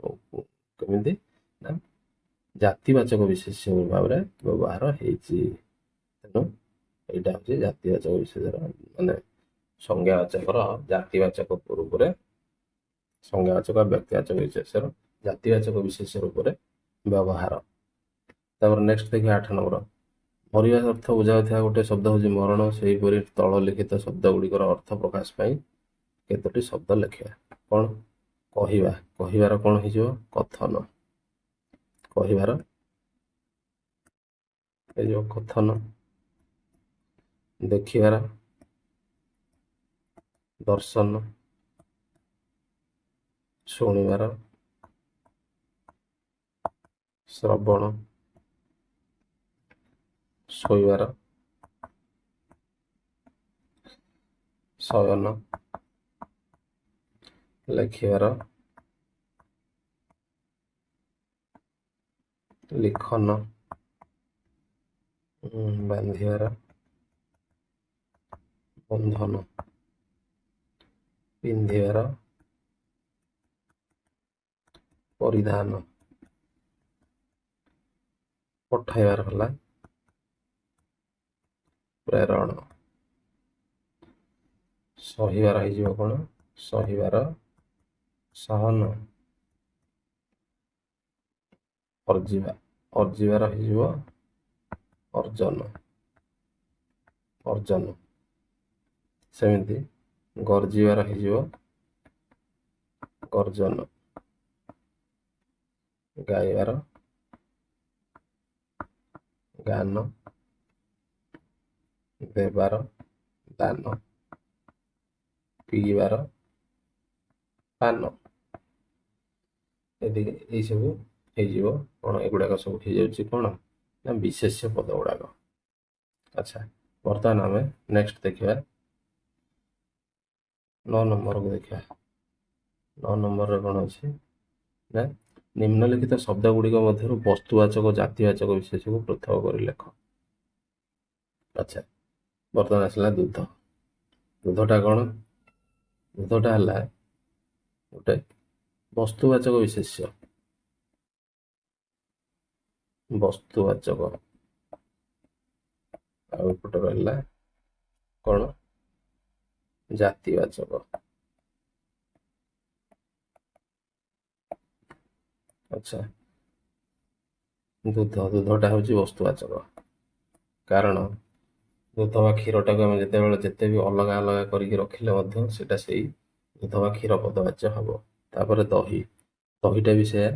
କେମିତି ନା ଜାତିବାଚକ ବିଶେଷ ଭାବରେ ବ୍ୟବହାର ହେଇଛି। ତେଣୁ ଏଇଟା ହେଉଛି ଜାତିବାଚକ ବିଶେଷର ମାନେ ସଂଜ୍ଞାବାଚକର ଜାତିବାଚକ ରୂପରେ, ସଂଜ୍ଞାବାଚକ ବ୍ୟକ୍ତିବାଚକ ବିଶେଷର ଜାତିବାଚକ ବିଶେଷ ରୂପରେ ବ୍ୟବହାର। ତାପରେ ନେକ୍ସଟ ଦେଖିବା 8 ନମ୍ବର। ମରିବା ଅର୍ଥ ବୁଝାଉଥିବା ଗୋଟେ ଶବ୍ଦ ହେଉଛି ମରଣ। ସେହିପରି ତଳ ଲିଖିତ ଶବ୍ଦ ଗୁଡ଼ିକର ଅର୍ଥ ପ୍ରକାଶ ପାଇଁ କେତୋଟି ଶବ୍ଦ ଲେଖିବା। କଣ କହିବା, କହିବାର କଣ ହେଇଯିବ କଥନ, କହିବାର ହେଇଯିବ କଥନ। ଦେଖିବାର ଦର୍ଶନ, ଶୁଣିବାର ଶ୍ରବଣ, ଶୋଇବାର ଶୟନ, ଲେଖିବାର ଲିଖନ, ବାନ୍ଧିବାର ବନ୍ଧନ, ପିନ୍ଧିବାର ପରିଧାନ, ପଠାଇବାର ହେଲା ପ୍ରେରଣ, ସହିବାର ହେଇଯିବ କଣ ସହିବାର ସହନ, ଅର୍ଜିବାର ହେଇଯିବ ଅର୍ଜନ। ସେମିତି ଗର୍ଜିବାର ହେଇଯିବ ଗର୍ଜନ, ଗାଇବାର ଗାନ, ଦେବାର ଦାନ, ପିଇବାର ପାନ। ଏଇ ସବୁ ହେଇଯିବ କଣ, ଏଗୁଡାକ ସବୁ ହେଇଯାଉଛି କଣ ନା ବିଶେଷ୍ୟ ପଦ ଗୁଡାକ। ଆଚ୍ଛା, ବର୍ତ୍ତମାନ ଆମେ ନେକ୍ସଟ ଦେଖିବା 9 ନମ୍ବରକୁ ଦେଖିବା। 9 ନମ୍ବରରେ କଣ ଅଛି ନା ନିମ୍ନଲିଖିତ ଶବ୍ଦ ଗୁଡିକ ମଧ୍ୟରୁ ବସ୍ତୁବାଚକ ଜାତିବାଚକ ବିଶେଷକୁ ପୃଥକ କରି ଲେଖ। ଆଚ୍ଛା, ବର୍ତ୍ତମାନ ଆସିଲା ଦୁଧ। ଦୁଧଟା କଣ, ଦୁଧଟା ହେଲା ଗୋଟେ ବସ୍ତୁବାଚକ ବିଶେଷ୍ୟ, ବସ୍ତୁବାଚକ। ଆଉ ଏପଟେ ରହିଲା କଣ ଜାତିବାଚକ। ଆଚ୍ଛା, ଦୁଧଟା ହେଉଛି ବସ୍ତୁବାଚକ, କାରଣ ଦୁଧ ବା କ୍ଷୀରଟାକୁ ଆମେ ଯେତେବେଳେ ଯେତେ ବି ଅଲଗା ଅଲଗା କରିକି ରଖିଲେ ମଧ୍ୟ ସେଟା ସେଇ ଦୁଧ ବା କ୍ଷୀର ପଦବାଚ୍ୟ ହବ। ତାପରେ ଦହିଟା ବି ସେୟା,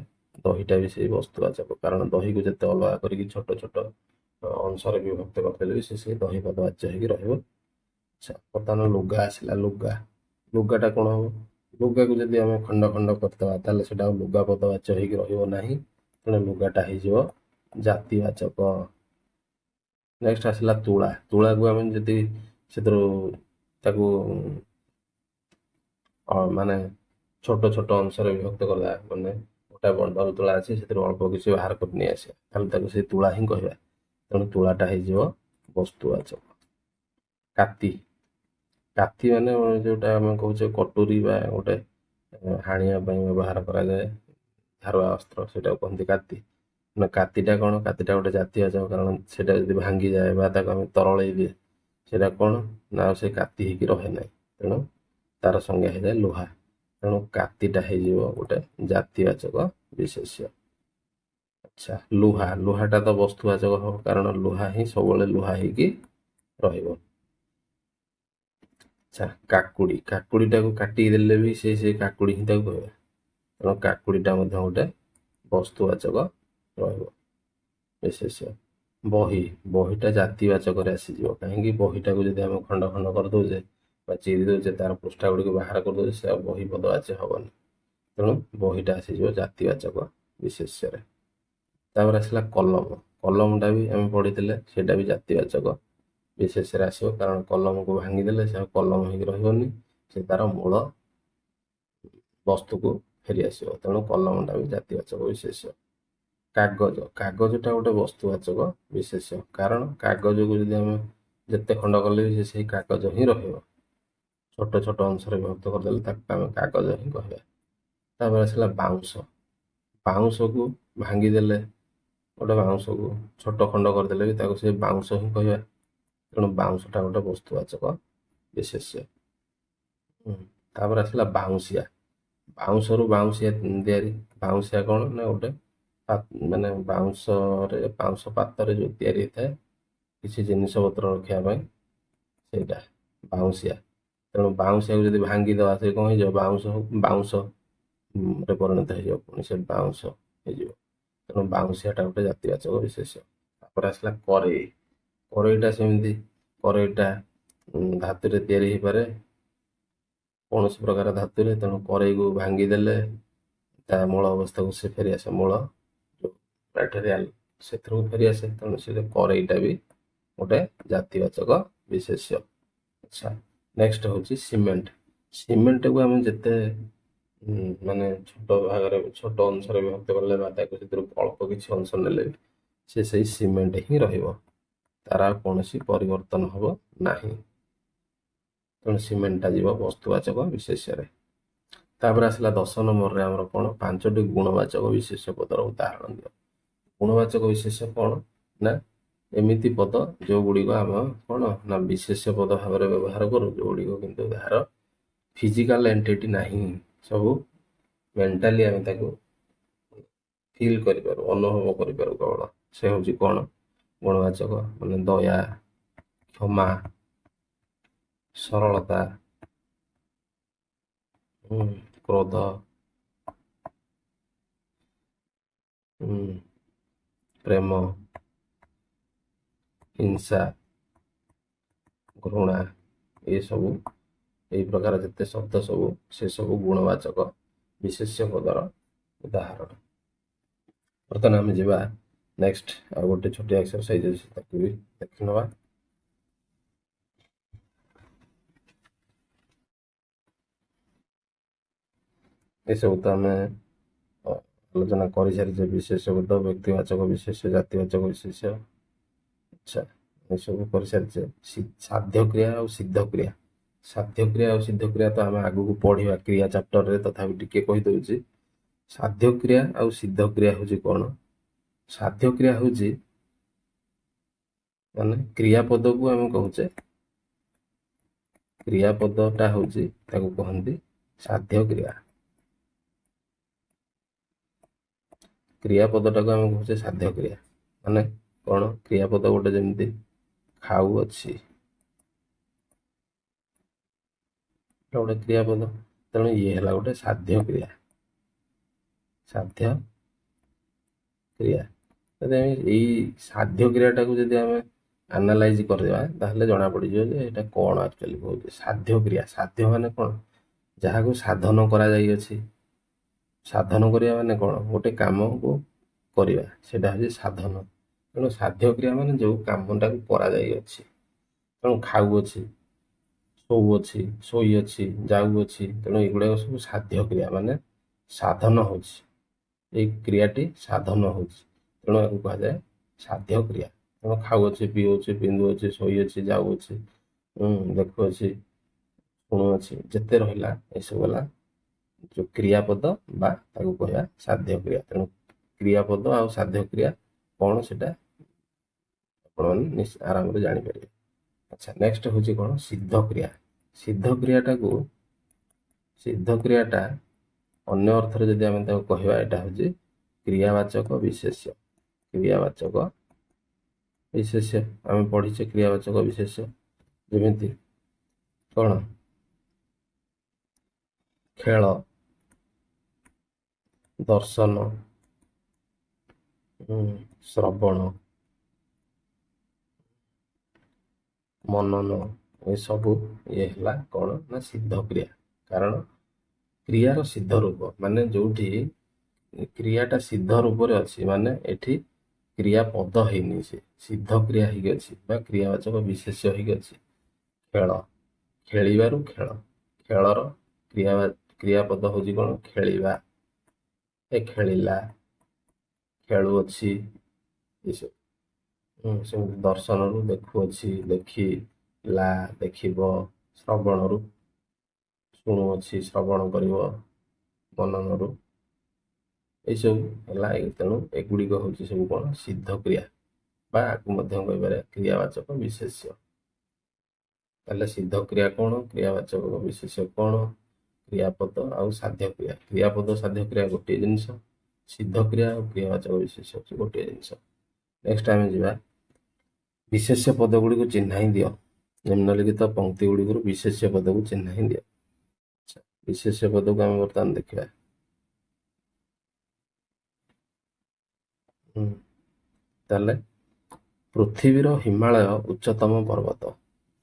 ଦହିଟା ବି ସେଇ ବସ୍ତୁବାଚକ, କାରଣ ଦହିକୁ ଯେତେ ଅଲଗା କରିକି ଛୋଟ ଛୋଟ ଅଂଶରେ ବିଭକ୍ତ କରିଦେଲେ ବି ସେ ସେଇ ଦହି ପଦବାଚ୍ୟ ହେଇକି ରହିବ। ଆଚ୍ଛା, ବର୍ତ୍ତମାନ ଲୁଗା ଆସିଲା। ଲୁଗାଟା କ'ଣ ହବ? ଲୁଗାକୁ ଯଦି ଆମେ ଖଣ୍ଡ ଖଣ୍ଡ କରିଦେବା ତାହେଲେ ସେଟା ଆଉ ଲୁଗା ପଦବାଚ୍ୟ ହେଇକି ରହିବ ନାହିଁ, ତେଣୁ ଲୁଗାଟା ହେଇଯିବ ଜାତିବାଚକ। ନେକ୍ସଟ ଆସିଲା ତୁଳା। ତୁଳାକୁ ଆମେ ଯଦି ସେଥିରୁ ତାକୁ ମାନେ ଛୋଟ ଛୋଟ ଅଂଶରେ ବିଭକ୍ତ କଲା, ମାନେ ଗୋଟେ ବଣ୍ଡଲ ତୁଳା ଅଛି ସେଥିରୁ ଅଳ୍ପ କିଛି ବାହାର କରି ନେଇ ଆସିବା, ତାହେଲେ ତାକୁ ସେଇ ତୁଳା ହିଁ କହିବା, ତେଣୁ ତୁଳାଟା ହେଇଯିବ ବସ୍ତୁବାଚକ। କାତି। କାତି ମାନେ ଯୋଉଟା ଆମେ କହୁଛେ କଟୁରୀ ବା ଗୋଟେ ହାଣିବା ପାଇଁ ବ୍ୟବହାର କରାଯାଏ ଧାରୁଆ ଅସ୍ତ୍ର, ସେଇଟାକୁ କହନ୍ତି କାତି। ନା କାତିଟା କ'ଣ? କାତିଟା ଗୋଟେ ଜାତିବାଚକ, କାରଣ ସେଇଟା ଯଦି ଭାଙ୍ଗିଯାଏ ବା ତାକୁ ଆମେ ତରଳେଇ ଦିଏ, ସେଇଟା କ'ଣ ନା ଆଉ ସେ କାତି ହେଇକି ରହେ ନାହିଁ, ତେଣୁ ତାର ସଂଜ୍ଞା ହେଇଯାଏ ଲୁହା। ତେଣୁ କାତିଟା ହେଇଯିବ ଗୋଟେ ଜାତିବାଚକ ବିଶେଷ୍ୟ। ଆଚ୍ଛା, ଲୁହାଟା ତ ବସ୍ତୁବାଚକ ହବ, କାରଣ ଲୁହା ହିଁ ସବୁବେଳେ ଲୁହା ହେଇକି ରହିବ। ଆଚ୍ଛା, କାକୁଡ଼ିଟାକୁ କାଟିକି ଦେଲେ ବି ସେଇ କାକୁଡ଼ି ହିଁ ତାକୁ କହିବା, ତେଣୁ କାକୁଡ଼ିଟା ମଧ୍ୟ ଗୋଟେ ବସ୍ତୁବାଚକ ରହିବ ବିଶେଷ୍ୟ। ବହିଟା ଜାତିବାଚକରେ ଆସିଯିବ, କାହିଁକି? ବହିଟାକୁ ଯଦି ଆମେ ଖଣ୍ଡ ଖଣ୍ଡ କରିଦେଉଛେ ବା ଚିରି ଦେଉଛେ, ତାର ପୃଷ୍ଠା ଗୁଡ଼ିକୁ ବାହାର କରିଦେଉଛେ, ସେ ଆଉ ବହି ପଦବାଚ୍ୟ ହବନି, ତେଣୁ ବହିଟା ଆସିଯିବ ଜାତିବାଚକ ବିଶେଷ୍ୟରେ। ତାପରେ ଆସିଲା କଲମ। କଲମଟା ବି ଆମେ ପଢ଼ିଥିଲେ, ସେଇଟା ବି ଜାତିବାଚକ ବିଶେଷ୍ୟରେ ଆସିବ, କାରଣ କଲମକୁ ଭାଙ୍ଗିଦେଲେ ସେ ଆଉ କଲମ ହେଇକି ରହିବନି, ସେ ତାର ମୂଳ ବସ୍ତୁକୁ ଫେରି ଆସିବ, ତେଣୁ କଲମଟା ବି ଜାତିବାଚକ ବିଶେଷ୍ୟ। କାଗଜଟା ଗୋଟେ ବସ୍ତୁବାଚକ ବିଶେଷ୍ୟ, କାରଣ କାଗଜକୁ ଯଦି ଆମେ ଯେତେ ଖଣ୍ଡ କଲେ ବି ସେ ସେଇ କାଗଜ ହିଁ ରହିବ, ଛୋଟ ଛୋଟ ଅଂଶରେ ବିଭକ୍ତ କରିଦେଲେ ତାକୁ ଆମେ କାଗଜ ହିଁ କହିବା। ତାପରେ ଆସିଲା ବାଉଁଶକୁ ଭାଙ୍ଗିଦେଲେ, ଗୋଟେ ବାଉଁଶକୁ ଛୋଟ ଖଣ୍ଡ କରିଦେଲେ ବି ତାକୁ ସେ ବାଉଁଶ ହିଁ କହିବା, ତେଣୁ ବାଉଁଶଟା ଗୋଟେ ବସ୍ତୁବାଚକ ବିଶେଷ୍ୟ। ତାପରେ ଆସିଲା ବାଉଁଶରୁ ବାଉଁଶିଆ ତିଆରି। ବାଉଁଶିଆ କ'ଣ ନା ଗୋଟେ ମାନେ ବାଉଁଶ ପାତରେ ଯୋଉ ତିଆରି ହେଇଥାଏ କିଛି ଜିନିଷ ପତ୍ର ରଖିବା ପାଇଁ, ସେଇଟା ବାଉଁଶିଆ। ତେଣୁ ବାଉଁଶିଆକୁ ଯଦି ଭାଙ୍ଗିଦେବା ସେ କ'ଣ ହେଇଯିବ? ବାଉଁଶରେ ପରିଣତ ହେଇଯିବ, ପୁଣି ସେ ବାଉଁଶ ହେଇଯିବ, ତେଣୁ ବାଉଁଶିଆଟା ଗୋଟେ ଜାତିବାଚକ ବିଶେଷ୍ୟ। ତାପରେ ଆସିଲା କରେଇଟା ସେମିତି। କରେଇଟା ଧାତୁରେ ତିଆରି ହେଇପାରେ, କୌଣସି ପ୍ରକାର ଧାତୁରେ, ତେଣୁ କରେଇକୁ ଭାଙ୍ଗିଦେଲେ ତା ମୂଳ ଅବସ୍ଥାକୁ ସେ ଫେରିଆସେ, ମୂଳ ଯୋଉ ମ୍ୟାଟେରିଆଲ ସେଥିରୁ ଫେରିଆସେ, ତେଣୁ ସେ କରେଇଟା ବି ଗୋଟେ ଜାତିବାଚକ ବିଶେଷ୍ୟ। ଆଚ୍ଛା, ନେକ୍ସଟ ହେଉଛି ସିମେଣ୍ଟକୁ ଆମେ ଯେତେ ମାନେ ଛୋଟ ଅଂଶରେ ବିଭକ୍ତ କଲେ ବା ତାକୁ ସେଥିରୁ ଅଳ୍ପ କିଛି ଅଂଶ ନେଲେ ସେ ସେଇ ସିମେଣ୍ଟ ହିଁ ରହିବ, ତାର ଆଉ କୌଣସି ପରିବର୍ତ୍ତନ ହେବ ନାହିଁ, ତେଣୁ ସିମେଣ୍ଟଟା ଯିବ ବସ୍ତୁବାଚକ ବିଶେଷ୍ୟରେ। ତାପରେ ଆସିଲା 10 ନମ୍ବରରେ ଆମର କ'ଣ? 5ଟି ଗୁଣବାଚକ ବିଶେଷ୍ୟ ପଦର ଉଦାହରଣ ଦିଅ। ଗୁଣବାଚକ ବିଶେଷ୍ୟ କ'ଣ ନା ଏମିତି ପଦ ଯୋଉଗୁଡ଼ିକ ଆମେ କ'ଣ ନା ବିଶେଷ୍ୟ ପଦ ଭାବରେ ବ୍ୟବହାର କରୁ, ଯୋଉଗୁଡ଼ିକ କିନ୍ତୁ ତାହାର ଫିଜିକାଲ ଏଣ୍ଟିଟି ନାହିଁ, ସବୁ ମେଣ୍ଟାଲି ଆମେ ତାକୁ ଫିଲ୍ କରିପାରୁ, ଅନୁଭବ କରିପାରୁ କେବଳ, ସେ ହେଉଛି କ'ଣ ଗୁଣବାଚକ। ମାନେ ଦୟା, କ୍ଷମା, ସରଳତା, କ୍ରୋଧ, ପ୍ରେମ, ହିଂସା, ଘୃଣା, ଏସବୁ ଏହି ପ୍ରକାର ଯେତେ ଶବ୍ଦ ସବୁ, ସେ ସବୁ ଗୁଣବାଚକ ବିଶେଷ୍ୟ ପଦର ଉଦାହରଣ। ବର୍ତ୍ତମାନ ଆମେ ଯିବା ନେକ୍ସଟ ଆଉ ଗୋଟେ ଛୋଟିଆ ଏକ୍ସରସାଇଜ ଅଛି, ତାକୁ ବି ଦେଖିନେବା। ଏସବୁ ତ ଆମେ ଆଲୋଚନା କରିସାରିଛେ, ବିଶେଷ୍ୟ ପଦ, ବ୍ୟକ୍ତିବାଚକ ବିଶେଷ୍ୟ, ଜାତିବାଚକ ବିଶେଷ୍ୟ। ଆଚ୍ଛା, ଏସବୁ କରିସାରିଛେ। ସାଧ୍ୟକ୍ରିୟା ଆଉ ସିଦ୍ଧକ୍ରିୟା। ସାଧ୍ୟକ୍ରିୟା ଆଉ ସିଦ୍ଧକ୍ରିୟା ତ ଆମେ ଆଗକୁ ପଢିବା କ୍ରିୟା ଚାପ୍ଟରରେ, ତଥାପି ଟିକେ କହିଦେଉଛି। ସାଧ୍ୟକ୍ରିୟା ଆଉ ସିଦ୍ଧକ୍ରିୟା ହେଉଛି କ'ଣ? ସାଧ୍ୟକ୍ରିୟା ହେଉଛି ମାନେ କ୍ରିୟାପଦକୁ ଆମେ କହୁଛେ, କ୍ରିୟାପଦଟା ହେଉଛି ତାକୁ କହନ୍ତି ସାଧ୍ୟକ୍ରିୟା। କ୍ରିୟାପଦଟାକୁ ଆମେ କହୁଛେ ସାଧ୍ୟକ୍ରିୟା। ମାନେ କ'ଣ? କ୍ରିୟାପଦ ଗୋଟେ ଯେମିତି ଖାଉଅଛି, ଗୋଟେ କ୍ରିୟାପଦ, ତେଣୁ ଇଏ ହେଲା ଗୋଟେ ସାଧ୍ୟକ୍ରିୟା। ସାଧ୍ୟ କ୍ରିୟା। ଯଦି ଆମେ ଏଇ ସାଧ୍ୟ କ୍ରିୟାଟାକୁ ଯଦି ଆମେ ଆନାଲାଇଜ କରିଦେବା ତାହେଲେ ଜଣାପଡ଼ିଯିବ ଯେ ଏଇଟା କ'ଣ ଆକ୍ଚୁଆଲି କହୁଛି। ସାଧ୍ୟ କ୍ରିୟା, ସାଧ୍ୟ ମାନେ କ'ଣ? ଯାହାକୁ ସାଧନ କରାଯାଇଅଛି। ସାଧନ କରିବା ମାନେ କ'ଣ? ଗୋଟେ କାମକୁ କରିବା, ସେଇଟା ହେଉଛି ସାଧନ। ତେଣୁ ସାଧ୍ୟ କ୍ରିୟା ମାନେ ଯେଉଁ କାମଟାକୁ କରାଯାଇଅଛି। ତେଣୁ ଖାଉଅଛି, ଶୋଉଅଛି, ଶୋଇଅଛି, ଯାଉଅଛି, ତେଣୁ ଏଗୁଡ଼ାକ ସବୁ ସାଧ୍ୟ କ୍ରିୟା ମାନେ ସାଧନ ହେଉଛି। ଏଇ କ୍ରିୟାଟି ସାଧନ ହେଉଛି, ତେଣୁ ଏହାକୁ କୁହାଯାଏ ସାଧ୍ୟ କ୍ରିୟା। ତେଣୁ ଖାଉଅଛି, ପିଉଅଛି, ପିନ୍ଧୁଅଛି, ଶୋଇଅଛି, ଯାଉଅଛି, ଦେଖୁଅଛି, ଶୁଣୁଅଛି, ଯେତେ ରହିଲା ଏସବୁ ହେଲା ଯେଉଁ କ୍ରିୟାପଦ ବା ତାକୁ କହିବା ସାଧ୍ୟ କ୍ରିୟା। ତେଣୁ କ୍ରିୟାପଦ ଆଉ ସାଧ୍ୟ କ୍ରିୟା କ'ଣ ସେଟା ଆପଣମାନେ ଆରାମରେ ଜାଣିପାରିବେ। ଆଚ୍ଛା, ନେକ୍ସଟ ହେଉଛି କ'ଣ? ସିଦ୍ଧ କ୍ରିୟା। ସିଦ୍ଧ କ୍ରିୟାଟା ଅନ୍ୟ ଅର୍ଥରେ ଯଦି ଆମେ ତାକୁ କହିବା, ଏଇଟା ହେଉଛି କ୍ରିୟାବାଚକ ବିଶେଷ୍ୟ। କ୍ରିୟାବାଚକ ବିଶେଷ୍ୟ ଆମେ ପଢ଼ିଛେ କ୍ରିୟାବାଚକ ବିଶେଷ୍ୟ, ଯେମିତି କ'ଣ? ଖେଳ, ଦର୍ଶନ, ଶ୍ରବଣ, ମନନ, ଏସବୁ ଇଏ ହେଲା କ'ଣ ନା ସିଦ୍ଧ କ୍ରିୟା। କାରଣ କ୍ରିୟାର ସିଦ୍ଧ ରୂପ ମାନେ ଯେଉଁଠି କ୍ରିୟାଟା ସିଦ୍ଧ ରୂପରେ ଅଛି, ମାନେ ଏଠି କ୍ରିୟା ପଦ ହେଇନି, ସେ ସିଦ୍ଧ କ୍ରିୟା ହେଇକି ଅଛି ବା କ୍ରିୟାବାଚକ ବିଶେଷ୍ୟ ହେଇକି ଅଛି। ଖେଳ, ଖେଳିବାରୁ ଖେଳ, ଖେଳର କ୍ରିୟାପଦ ହେଉଛି କ'ଣ? ଖେଳିବା, ଏ ଖେଳିଲା, ଖେଳୁଅଛି, ଏସବୁ। ସେମିତି ଦର୍ଶନରୁ ଦେଖୁଅଛି, ଦେଖିଲା, ଦେଖିବ, ଶ୍ରବଣରୁ ଶୁଣୁଅଛି, ଶ୍ରବଣ କରିବ, ମନନରୁ ଏସବୁ ହେଲା। ତେଣୁ ଏଗୁଡ଼ିକ ହେଉଛି ସବୁ କ'ଣ? ସିଦ୍ଧ କ୍ରିୟା ବା ଆକୁ ମଧ୍ୟ କହିପାରିବା କ୍ରିୟାବାଚକ ବିଶେଷ୍ୟ। ତାହେଲେ ସିଦ୍ଧ କ୍ରିୟା କ'ଣ, କ୍ରିୟାବାଚକ ବିଶେଷ୍ୟ କ'ଣ? କ୍ରିୟାପଦ ଆଉ ସାଧ୍ୟ କ୍ରିୟା। କ୍ରିୟାପଦ ସାଧ୍ୟ କ୍ରିୟା ଗୋଟିଏ ଜିନିଷ, ସିଦ୍ଧ କ୍ରିୟା ଆଉ କ୍ରିୟାବାଚକ ବିଶେଷ୍ୟ ହେଉଛି ଗୋଟିଏ ଜିନିଷ। ନେକ୍ସଟ ଆମେ ଯିବା ବିଶେଷ୍ୟ ପଦ ଗୁଡ଼ିକୁ ଚିହ୍ନାଇ ଦିଅ। ନିମ୍ନଲିଖିତ ପଂକ୍ତି ଗୁଡ଼ିକରୁ ବିଶେଷ୍ୟ ପଦକୁ ଚିହ୍ନାଇ ଦିଅ। ବିଶେଷ୍ୟ ପଦକୁ ଆମେ ବର୍ତ୍ତମାନ ଦେଖିବା। ତାହେଲେ ପୃଥିବୀର ହିମାଳୟ ଉଚ୍ଚତମ ପର୍ବତ।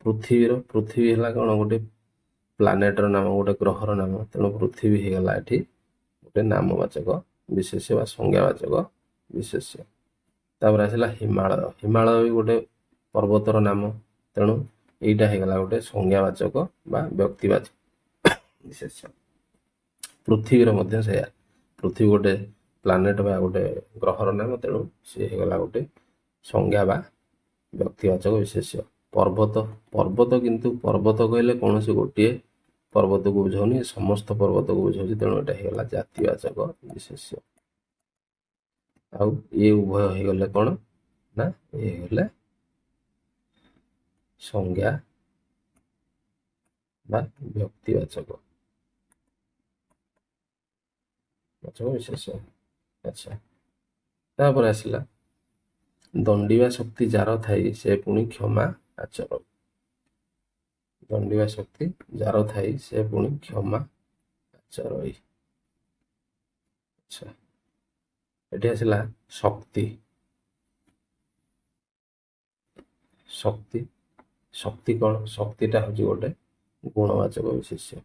ପୃଥିବୀ ହେଲା କ'ଣ? ଗୋଟେ ପ୍ଲାନେଟର ନାମ, ଗୋଟେ ଗ୍ରହର ନାମ। ତେଣୁ ପୃଥିବୀ ହେଇଗଲା ଏଠି ଗୋଟେ ନାମବାଚକ ବିଶେଷ୍ୟ ବା ସଂଜ୍ଞାବାଚକ ବିଶେଷ୍ୟ। ତାପରେ ଆସିଲା ହିମାଳୟ। ହିମାଳୟ ବି ଗୋଟେ ପର୍ବତର ନାମ, ତେଣୁ ଏଇଟା ହେଇଗଲା ଗୋଟେ ସଂଜ୍ଞାବାଚକ ବା ବ୍ୟକ୍ତିବାଚକ ବିଶେଷ୍ୟ। ପୃଥିବୀର ମଧ୍ୟ ସେଇଆ, ପୃଥିବୀ ଗୋଟେ ପ୍ଲାନେଟ ବା ଗୋଟେ ଗ୍ରହର ନାମ, ତେଣୁ ସିଏ ହେଇଗଲା ଗୋଟେ ସଂଜ୍ଞା ବା ବ୍ୟକ୍ତିବାଚକ ବିଶେଷ୍ୟ। ପର୍ବତ କିନ୍ତୁ ପର୍ବତ କହିଲେ କୌଣସି ଗୋଟିଏ ପର୍ବତକୁ ବୁଝାଉନି, ସମସ୍ତ ପର୍ବତକୁ ବୁଝାଉଛି, ତେଣୁ ଏଇଟା ହେଇଗଲା ଜାତିବାଚକ ବିଶେଷ୍ୟ। ଆଉ ଇଏ ଉଭୟ ହେଇଗଲେ କ'ଣ ନା ଇଏ ହେଇଗଲେ ସଂଜ୍ଞା ବା ବ୍ୟକ୍ତିବାଚକ ବିଶେଷ୍ୟ। ଆଚ୍ଛା, ତାପରେ ଆସିଲା ଦଣ୍ଡିବା ଶକ୍ତି ଯାର ଥାଇ ସେ ପୁଣି କ୍ଷମା ଆଚର। ଦଣ୍ଡିବା ଶକ୍ତି ଯାର ଥାଇ ସେ ପୁଣି କ୍ଷମା ଆଚରଇ। ଆଚ୍ଛା, ଏଠି ଆସିଲା ଶକ୍ତି। ଶକ୍ତି କ'ଣ? ଶକ୍ତିଟା ହେଉଛି ଗୋଟେ ଗୁଣବାଚକ ବିଶେଷ୍ୟ।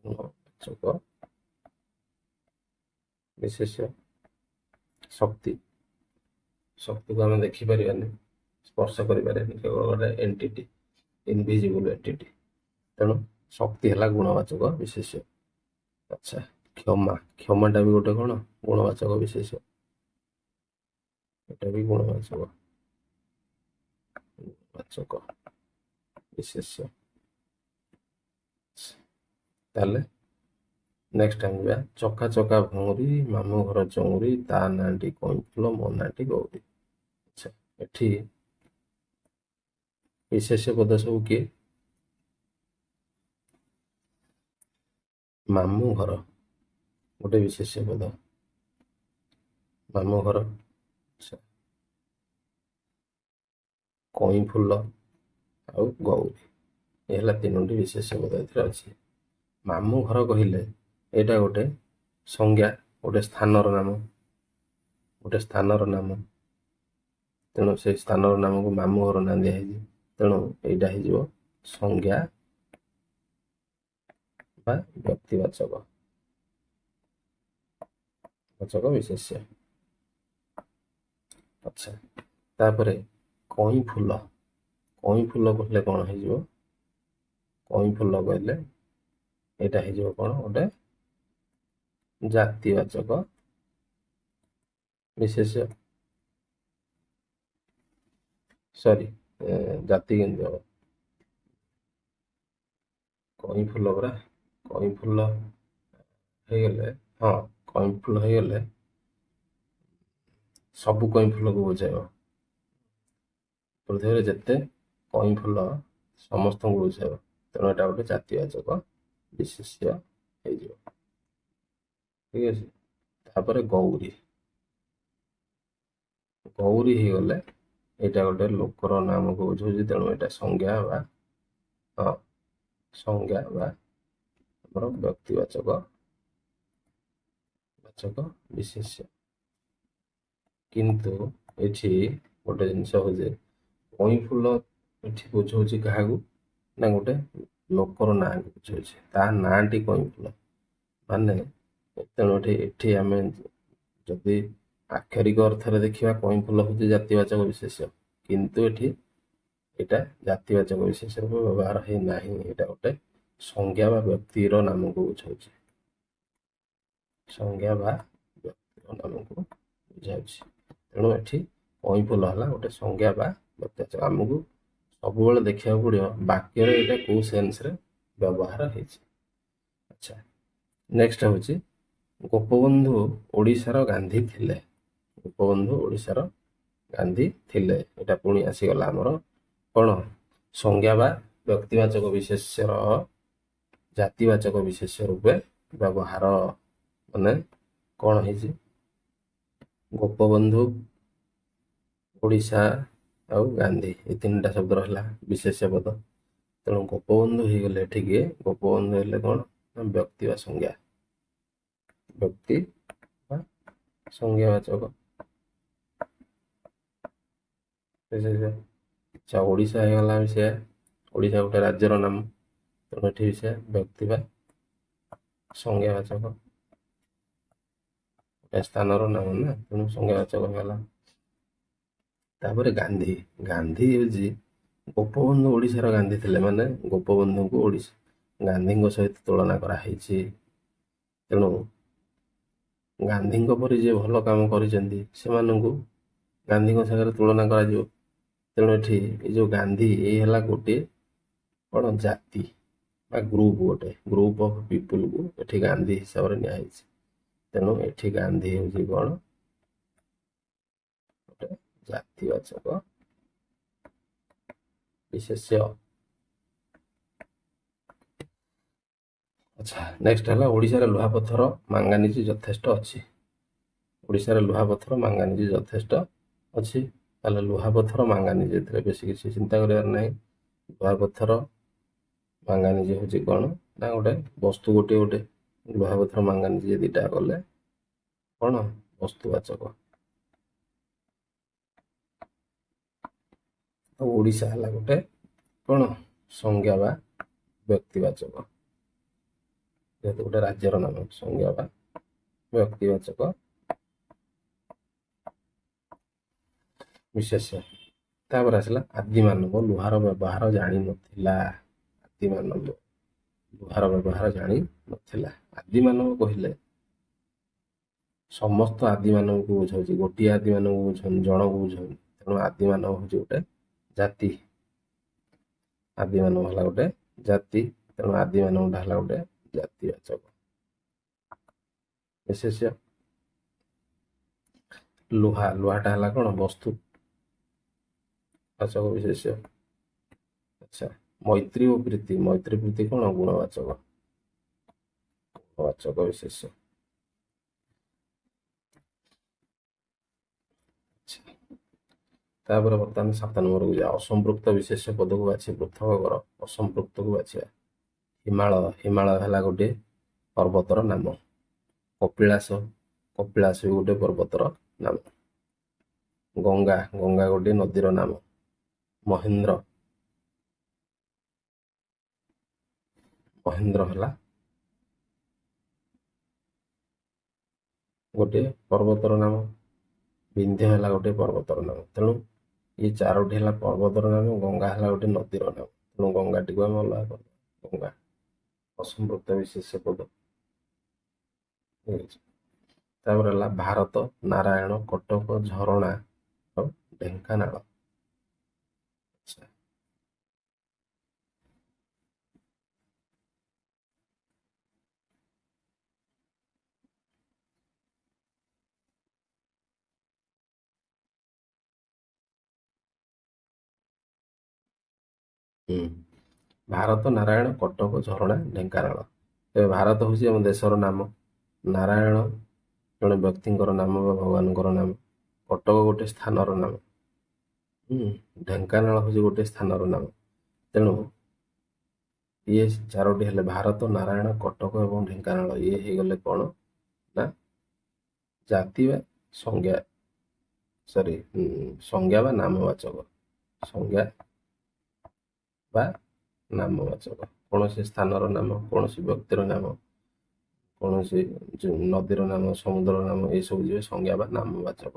ଗୁଣବାଚକ ବିଶେଷ୍ୟ। ଶକ୍ତିକୁ ଆମେ ଦେଖିପାରିବାନି, ସ୍ପର୍ଶ କରିପାରିବାନି, କେବଳ ଗୋଟେ ଏଣ୍ଟିଟି, ଇନଭିଜିବୁଲ ଏଣ୍ଟିଟି। ତେଣୁ ଶକ୍ତି ହେଲା ଗୁଣବାଚକ ବିଶେଷ୍ୟ। ଆଚ୍ଛା, କ୍ଷମାଟା ବି ଗୋଟେ କ'ଣ? ଗୁଣବାଚକ ବିଶେଷ୍ୟ। ଏଟା ବି ଗୁଣବାଚକ ବିଶେଷ୍ୟ। ତାହେଲେ ନେକ୍ସଟ ଆମେ ଯିବା ଚକା ଚକା ଭଉଁରୀ, ମାମୁଁ ଘର ଚଉଁରୀ, ତା ନାଁଟି କଇଁଫୁଲ, ମୋ ନାଁଟି ଗୌରୀ। ଆଚ୍ଛା, ଏଠି ବିଶେଷ୍ୟ ପଦ ସବୁ କିଏ? ମାମୁଁ ଘର ଗୋଟେ ବିଶେଷ୍ୟ ପଦ, ମାମୁଁ ଘର। କଇଁଫୁଲ ଆଉ ଗୌରୀ, ଏ ହେଲା ତିନୋଟି ବିଶେଷ୍ୟ ପଦ ଏଥିରେ ଅଛି। ମାମୁଁ ଘର କହିଲେ ଏଇଟା ଗୋଟେ ସଂଜ୍ଞା, ଗୋଟେ ସ୍ଥାନର ନାମ। ଗୋଟେ ସ୍ଥାନର ନାମ, ତେଣୁ ସେଇ ସ୍ଥାନର ନାମକୁ ମାମୁଁ ଘର ନାଁ ଦିଆହେଇଛି। ତେଣୁ ଏଇଟା ହେଇଯିବ ସଂଜ୍ଞା ବା ବ୍ୟକ୍ତିବାଚକ ବାଚକ ବିଶେଷ୍ୟ। ଆଚ୍ଛା, ତାପରେ କଇଁ ଫୁଲ। କଇଁ ଫୁଲ କହିଲେ କ'ଣ ହେଇଯିବ? କଇଁ ଫୁଲ କହିଲେ ଏଇଟା ହେଇଯିବ କ'ଣ? ଗୋଟେ ଜାତିବାଚକ ବିଶେଷ୍ୟ। ସରି, ଜାତି କେମିତି ହବ? କଇଁ ଫୁଲ ପରା, କଇଁ ଫୁଲ ହେଇଗଲେ, ହଁ, କଇଁ ଫୁଲ ହେଇଗଲେ ସବୁ କଇଁ ଫୁଲକୁ ବୁଝାଇବ। ପୃଥିବୀରେ ଯେତେ କଇଁ ଫୁଲ ସମସ୍ତଙ୍କୁ ବୁଝାଇବ। ତେଣୁ ଏଇଟା ଗୋଟେ ଜାତିବାଚକ ବିଶେଷ୍ୟ ହେଇଯିବ। ଠିକ ଅଛି। ତାପରେ ଗୌରୀ। ଗୌରୀ ହେଇଗଲେ ଏଇଟା ଗୋଟେ ଲୋକର ନାମକୁ ବୁଝାଉଛି। ତେଣୁ ଏଇଟା ସଂଜ୍ଞା ବା ସଂଜ୍ଞା ବା ଆମର ବ୍ୟକ୍ତିବାଚକ ବିଶେଷ୍ୟ। କିନ୍ତୁ ଏଠି ଗୋଟେ ଜିନିଷ ହଉଛି, କଇଁ ଫୁଲ ଏଠି ବୁଝଉଛି କାହାକୁ ନା ଗୋଟେ ଲୋକର ନାଁକୁ ବୁଝଉଛି। ତା ନାଁଟି କଇଁ ଫୁଲ ମାନେ, ତେଣୁ ଏଠି ଆମେ ଯଦି ଆକ୍ଷରିକ ଅର୍ଥରେ ଦେଖିବା କଇଁ ଫୁଲ ହଉଛି ଜାତିବାଚକ ବିଶେଷ୍ୟ, କିନ୍ତୁ ଏଇଟା ଜାତିବାଚକ ବିଶେଷ୍ୟ ରୂପେ ବ୍ୟବହାର ହେଇନାହିଁ। ଏଇଟା ଗୋଟେ ସଂଜ୍ଞା ବା ବ୍ୟକ୍ତିର ନାମକୁ ବୁଝାଉଛି। ସଂଜ୍ଞା ବା ବ୍ୟକ୍ତିର ନାମକୁ ବୁଝାଉଛି। ତେଣୁ ଏଠି କଇଁ ଫୁଲ ହେଲା ଗୋଟେ ସଂଜ୍ଞା ବା ବ୍ୟକ୍ତିବାଚକ। ଆମକୁ ସବୁବେଳେ ଦେଖିବାକୁ ପଡ଼ିବ ବାକ୍ୟରେ ଏଇଟା କୋଉ ସେନ୍ସରେ ବ୍ୟବହାର ହେଇଛି। ଆଚ୍ଛା, ନେକ୍ସଟ ହେଉଛି ଗୋପବନ୍ଧୁ ଓଡ଼ିଶାର ଗାନ୍ଧୀ ଥିଲେ। ଗୋପବନ୍ଧୁ ଓଡ଼ିଶାର ଗାନ୍ଧୀ ଥିଲେ। ଏଇଟା ପୁଣି ଆସିଗଲା ଆମର କ'ଣ? ସଂଜ୍ଞା ବା ବ୍ୟକ୍ତିବାଚକ ବିଶେଷ୍ୟର ଜାତିବାଚକ ବିଶେଷ୍ୟ ରୂପେ ବ୍ୟବହାର। ମାନେ କ'ଣ ହେଇଛି? ଗୋପବନ୍ଧୁ, ଓଡ଼ିଶା ଆଉ ଗାନ୍ଧୀ, ଏ ତିନିଟା ଶବ୍ଦ ରହିଲା ବିଶେଷ୍ୟ ପଦ। ତେଣୁ ଗୋପବନ୍ଧୁ ହେଇଗଲେ ଏଠିକି, ଗୋପବନ୍ଧୁ ହେଲେ କ'ଣ? ବ୍ୟକ୍ତି ବା ସଂଜ୍ଞା, ବ୍ୟକ୍ତି ବା ସଂଜ୍ଞାବାଚକ ବିଶେଷ୍ୟ। ଆଚ୍ଛା, ଓଡ଼ିଶା ହେଇଗଲା ବି ସେୟା, ଓଡ଼ିଶା ଗୋଟେ ରାଜ୍ୟର ନାମ। ତେଣୁ ଏଠି ବି ସେୟା ବ୍ୟକ୍ତି ବା ସଂଜ୍ଞାବାଚକ, ସ୍ଥାନର ନାମ ନା, ତେଣୁ ସଂଜ୍ଞାବାଚକ ହେଲା। ତାପରେ ଗାନ୍ଧୀ। ଗାନ୍ଧୀ ହେଉଛି ଗୋପବନ୍ଧୁ ଓଡ଼ିଶାର ଗାନ୍ଧୀ ଥିଲେ, ମାନେ ଗୋପବନ୍ଧୁଙ୍କୁ ଗାନ୍ଧୀଙ୍କ ସହିତ ତୁଳନା କରାହେଇଛି। ତେଣୁ ଗାନ୍ଧୀଙ୍କ ପରି ଯିଏ ଭଲ କାମ କରିଛନ୍ତି ସେମାନଙ୍କୁ ଗାନ୍ଧୀଙ୍କ ସାଙ୍ଗରେ ତୁଳନା କରାଯିବ। ତେଣୁ ଏଠି ଏ ଯେଉଁ ଗାନ୍ଧୀ, ଏଇ ହେଲା ଗୋଟିଏ କ'ଣ? ଜାତି ବା ଗ୍ରୁପ, ଗୋଟେ ଗ୍ରୁପ ଅଫ ପିପୁଲକୁ ଏଠି ଗାନ୍ଧୀ ହିସାବରେ ନିଆହେଇଛି। ତେଣୁ ଏଠି ଗାନ୍ଧୀ ହେଉଛି କ'ଣ? ଗୋଟେ ଜାତିବାଚକ ବିଶେଷ୍ୟ। ଆଚ୍ଛା, ନେକ୍ସଟ ହେଲା ଓଡ଼ିଶାରେ ଲୁହାପଥର ମାଙ୍ଗାନିଜ ଯଥେଷ୍ଟ ଅଛି। ଓଡ଼ିଶାରେ ଲୁହାପଥର ମାଙ୍ଗାନିଜ ଯଥେଷ୍ଟ ଅଛି। ତାହେଲେ ଲୁହାପଥର ମାଙ୍ଗାନିଜ, ଏଥିରେ ବେଶୀ କିଛି ଚିନ୍ତା କରିବାର ନାହିଁ। ଲୁହାପଥର ମାଙ୍ଗାନିଜ ହେଉଛି କ'ଣ? ନା ଗୋଟେ ବସ୍ତୁ, ଗୋଟେ ଲୁହାପଥର ମାଙ୍ଗାନିଜ ଦୁଇଟା ଗଲେ କ'ଣ? ବସ୍ତୁବାଚକ। ଆଉ ଓଡ଼ିଶା ହେଲା ଗୋଟେ କ'ଣ? ସଂଜ୍ଞା ବା ବ୍ୟକ୍ତିବାଚକ, ଯେହେତୁ ଗୋଟେ ରାଜ୍ୟର ନାମ। ସଂଜ୍ଞା ବା ବ୍ୟକ୍ତିବାଚକ ବିଶେଷ୍ୟ। ତାପରେ ଆସିଲା ଆଦିମାନବ ଲୁହାର ବ୍ୟବହାର ଜାଣିନଥିଲା। ଆଦିମାନବ ଲୁହାର ବ୍ୟବହାର ଜାଣିନଥିଲା। ଆଦିମାନବ କହିଲେ ସମସ୍ତ ଆଦିମାନବକୁ ବୁଝାଉଛି, ଗୋଟିଏ ଆଦିମାନବକୁ ବୁଝାଉନି, ଜଣକୁ ବୁଝାଉନି। ତେଣୁ ଆଦିମାନବ ହେଉଛି ଗୋଟେ ଜାତି। ଆଦିମାନବ ହେଲା ଗୋଟେ ଜାତି। ତେଣୁ ଆଦିମାନବଟା ହେଲା ଗୋଟେ ଜାତିବାଚକ ବିଶେଷ୍ୟ। ଲୁହାଟା ହେଲା କ'ଣ? ବସ୍ତୁ ବାଚକ ବିଶେଷ୍ୟ। ଆଚ୍ଛା, ମୈତ୍ରୀ ଓ ପ୍ରୀତି। ମୈତ୍ରୀ ପ୍ରୀତି କ'ଣ? ଗୁଣବାଚକ ବିଶେଷ୍ୟ। ତାପରେ ବର୍ତ୍ତମାନ 7 ନମ୍ବରକୁ ଯାଅ। ଅସମ୍ପୃକ୍ତ ବିଶେଷ୍ୟ ପଦକୁ ବାଛି ପୃଥକ କର। ଅସମ୍ପୃକ୍ତକୁ ବାଛିବା। ହିମାଳୟ। ହିମାଳୟ ହେଲା ଗୋଟିଏ ପର୍ବତର ନାମ। କପିଳାସ ବି ଗୋଟେ ପର୍ବତର ନାମ। ଗଙ୍ଗା, ଗଙ୍ଗା ଗୋଟିଏ ନଦୀର ନାମ। ମହେନ୍ଦ୍ର, ମହେନ୍ଦ୍ର ହେଲା ଗୋଟିଏ ପର୍ବତର ନାମ। ବିନ୍ଧ୍ୟ ହେଲା ଗୋଟିଏ ପର୍ବତର ନାମ। ତେଣୁ ଇଏ ଚାରୋଟି ହେଲା ପର୍ବତର ନାମ, ଗଙ୍ଗା ହେଲା ଗୋଟେ ନଦୀର ନାମ। ତେଣୁ ଗଙ୍ଗାଟିକୁ ଆମେ ଅଲଗା କରିଦେବା। ଗଙ୍ଗା ଅସମ୍ପୃକ୍ତ ବିଶେଷ୍ୟ ପଦ। ଠିକ ଅଛି। ତାପରେ ହେଲା ଭାରତ, ନାରାୟଣ, କଟକ, ଝରଣା ଆଉ ଢେଙ୍କାନାଳ। ଆଚ୍ଛା। ହୁଁ। ଭାରତ, ନାରାୟଣ, କଟକ, ଝରଣା, ଢେଙ୍କାନାଳ। ଏବେ ଭାରତ ହେଉଛି ଆମ ଦେଶର ନାମ। ନାରାୟଣ ଜଣେ ବ୍ୟକ୍ତିଙ୍କର ନାମ ବା ଭଗବାନଙ୍କର ନାମ। କଟକ ଗୋଟେ ସ୍ଥାନର ନାମ। ଢେଙ୍କାନାଳ ହେଉଛି ଗୋଟେ ସ୍ଥାନର ନାମ। ତେଣୁ ଇଏ ଚାରୋଟି ହେଲେ ଭାରତ, ନାରାୟଣ, କଟକ ଏବଂ ଢେଙ୍କାନାଳ। ଇଏ ହେଇଗଲେ କ'ଣ ନା ଜାତି ବା ସଂଜ୍ଞା, ସରି ସଂଜ୍ଞା ବା ନାମବାଚକ। ସଂଜ୍ଞା ବା ନାମବାଚକ। କୌଣସି ସ୍ଥାନର ନାମ, କୌଣସି ବ୍ୟକ୍ତିର ନାମ, କୌଣସି ନଦୀର ନାମ, ସମୁଦ୍ରର ନାମ, ଏସବୁ ଯିବେ ସଂଜ୍ଞା ବା ନାମବାଚକ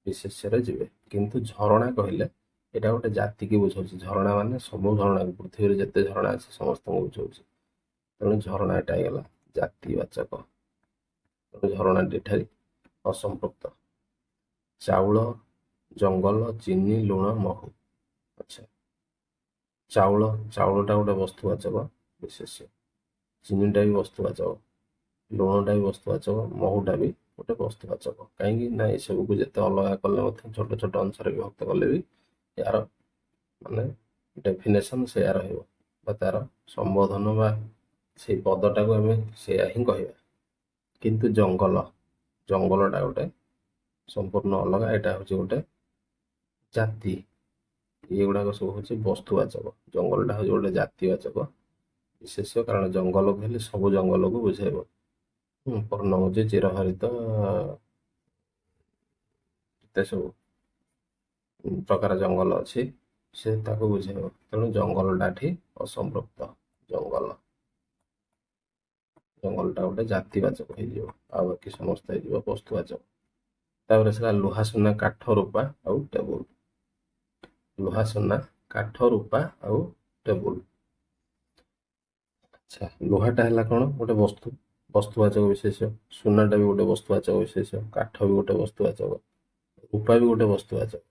ବିଶେଷ୍ୟରେ ଯିବେ। କିନ୍ତୁ ଝରଣା କହିଲେ ଏଇଟା ଗୋଟେ ଜାତିକି ବୁଝାଉଛି। ଝରଣା ମାନେ ସବୁ ଝରଣାକୁ, ପୃଥିବୀରେ ଯେତେ ଝରଣା ଅଛି ସମସ୍ତଙ୍କୁ ବୁଝାଉଛି। ତେଣୁ ଝରଣା ଏଟା ହେଇଗଲା ଜାତିବାଚକ। ତେଣୁ ଝରଣାଟି ଏଠାରେ ଅସମ୍ପୃକ୍ତ। ଚାଉଳ, ଜଙ୍ଗଲ, ଚିନି, ଲୁଣ, ମହୁ। ଆଚ୍ଛା। ଚାଉଳ, ଚାଉଳଟା ଗୋଟେ ବସ୍ତୁବାଚକ ବିଶେଷ୍ୟ। ଚିନିଟା ବି ବସ୍ତୁବାଚକ, ଲୁଣଟା ବି ବସ୍ତୁବାଚକ, ମହୁଟା ବି ଗୋଟେ ବସ୍ତୁବାଚକ। କାହିଁକି ନା ଏସବୁକୁ ଯେତେ ଅଲଗା କଲେ ମଧ୍ୟ ଛୋଟ ଛୋଟ ଅଂଶରେ ବିଭକ୍ତ କଲେ ବି ଏହାର ମାନେ ଡେଫିନେସନ୍ ସେୟା ରହିବ ବା ତାର ସମ୍ବୋଧନ ବା ସେଇ ପଦଟାକୁ ଆମେ ସେୟା ହିଁ କହିବା। କିନ୍ତୁ ଜଙ୍ଗଲ, ଜଙ୍ଗଲଟା ଗୋଟେ ସମ୍ପୂର୍ଣ୍ଣ ଅଲଗା। ଏଇଟା ହେଉଛି ଗୋଟେ ଜାତି। ଏଗୁଡ଼ାକ ସବୁ ହେଉଛି ବସ୍ତୁବାଚକ। ଜଙ୍ଗଲଟା ହେଉଛି ଗୋଟେ ଜାତିବାଚକ ବିଶେଷ୍ୟ, କାରଣ ଜଙ୍ଗଲକୁ ହେଲେ ସବୁ ଜଙ୍ଗଲକୁ ବୁଝାଇବ। ପର୍ଣ୍ଣମୋଚୀ, ଚିରହରିତ, ଯେତେ ସବୁ ପ୍ରକାର ଜଙ୍ଗଲ ଅଛି ସେ ତାକୁ ବୁଝାଇବ। ତେଣୁ ଜଙ୍ଗଲଟା ଏଠି ଅସମ୍ପୃକ୍ତ। ଜଙ୍ଗଲ, ଜଙ୍ଗଲଟା ଗୋଟେ ଜାତିବାଚକ ହେଇଯିବ, ଆଉ ବାକି ସମସ୍ତେ ହେଇଯିବ ବସ୍ତୁବାଚକ। ତାପରେ ସେଟା ଲୁହା, ସୁନା, କାଠ, ରୂପା ଆଉ ଟେବୁଲ। ଲୁହା, ସୁନା, କାଠ, ରୂପା ଆଉ ଟେବୁଲ। ଆଚ୍ଛା। ଲୁହାଟା ହେଲା କ'ଣ ଗୋଟେ ବସ୍ତୁ, ବସ୍ତୁବାଚକ ବିଶେଷ୍ୟ। ସୁନାଟା ବି ଗୋଟେ ବସ୍ତୁବାଚକ ବିଶେଷ୍ୟ। କାଠ ବି ଗୋଟେ ବସ୍ତୁବାଚକ, ରୂପା ବି ଗୋଟେ ବସ୍ତୁବାଚକ।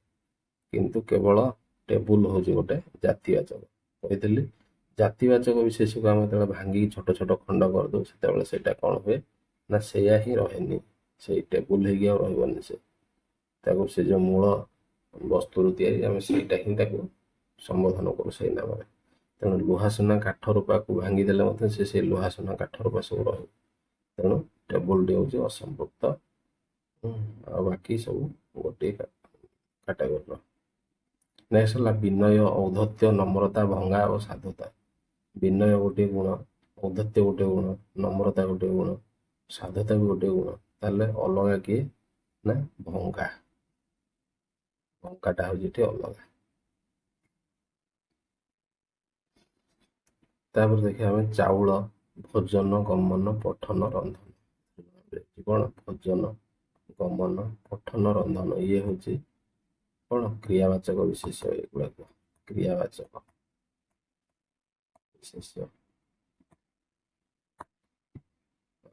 କିନ୍ତୁ କେବଳ ଟେବୁଲ ହେଉଛି ଗୋଟେ ଜାତିବାଚକ। କହିଥିଲି ଜାତିବାଚକ ବିଶେଷକୁ ଆମେ ଯେତେବେଳେ ଭାଙ୍ଗିକି ଛୋଟ ଛୋଟ ଖଣ୍ଡ କରିଦେଉ ସେତେବେଳେ ସେଇଟା କ'ଣ ହୁଏ ନା ସେଇଆ ହିଁ ରହେନି। ସେଇ ଟେବୁଲ ହେଇକି ଆଉ ରହିବନି। ତାକୁ ସେ ଯେଉଁ ମୂଳ ବସ୍ତୁରୁ ତିଆରି, ଆମେ ସେଇଟା ହିଁ ତାକୁ ସମ୍ବୋଧନ କରୁ ସେଇ ନାମରେ। ତେଣୁ ଲୁହା, ସୁନା, କାଠ, ରୂପାକୁ ଭାଙ୍ଗିଦେଲେ ମଧ୍ୟ ସେ ସେଇ ଲୁହା, ସୁନା, କାଠ, ରୂପା ସବୁ ରହିବ। ତେଣୁ ଟେବୁଲଟି ହେଉଛି ଅସମ୍ପୃକ୍ତ। ଆଉ ବାକି ସବୁ ଗୋଟିଏ କାଟାଗୋରୀର। ନେକ୍ସଟ ହେଲା ବିନୟ, ଔଦ୍ଧତ୍ୟ, ନମ୍ରତା, ଭଙ୍ଗା ଓ ସାଧୁତା। ବିନୟ ଗୋଟିଏ ଗୁଣ, ଔଦ୍ଧତ୍ୟ ଗୋଟିଏ ଗୁଣ, ନମ୍ରତା ଗୋଟିଏ ଗୁଣ, ସାଧୁତା ବି ଗୋଟିଏ ଗୁଣ। ତାହେଲେ ଅଲଗା କିଏ ନା ଭଙ୍ଗା। ଭଙ୍ଗାଟା ହେଉଛି ଏଠି ଅଲଗା। ତାପରେ ଦେଖିବା ଆମେ ଚାଉଳ, ଭୋଜନ, ଗମନ, ପଠନ, ରନ୍ଧନ। କ'ଣ ଭୋଜନ, ଗମନ, ପଠନ, ରନ୍ଧନ। ଇଏ ହେଉଛି କ'ଣ କ୍ରିୟାବାଚକ ବିଶେଷ୍ୟ। ଏଗୁଡ଼ାକ କ୍ରିୟାବାଚକ ବିଶେଷ୍ୟ।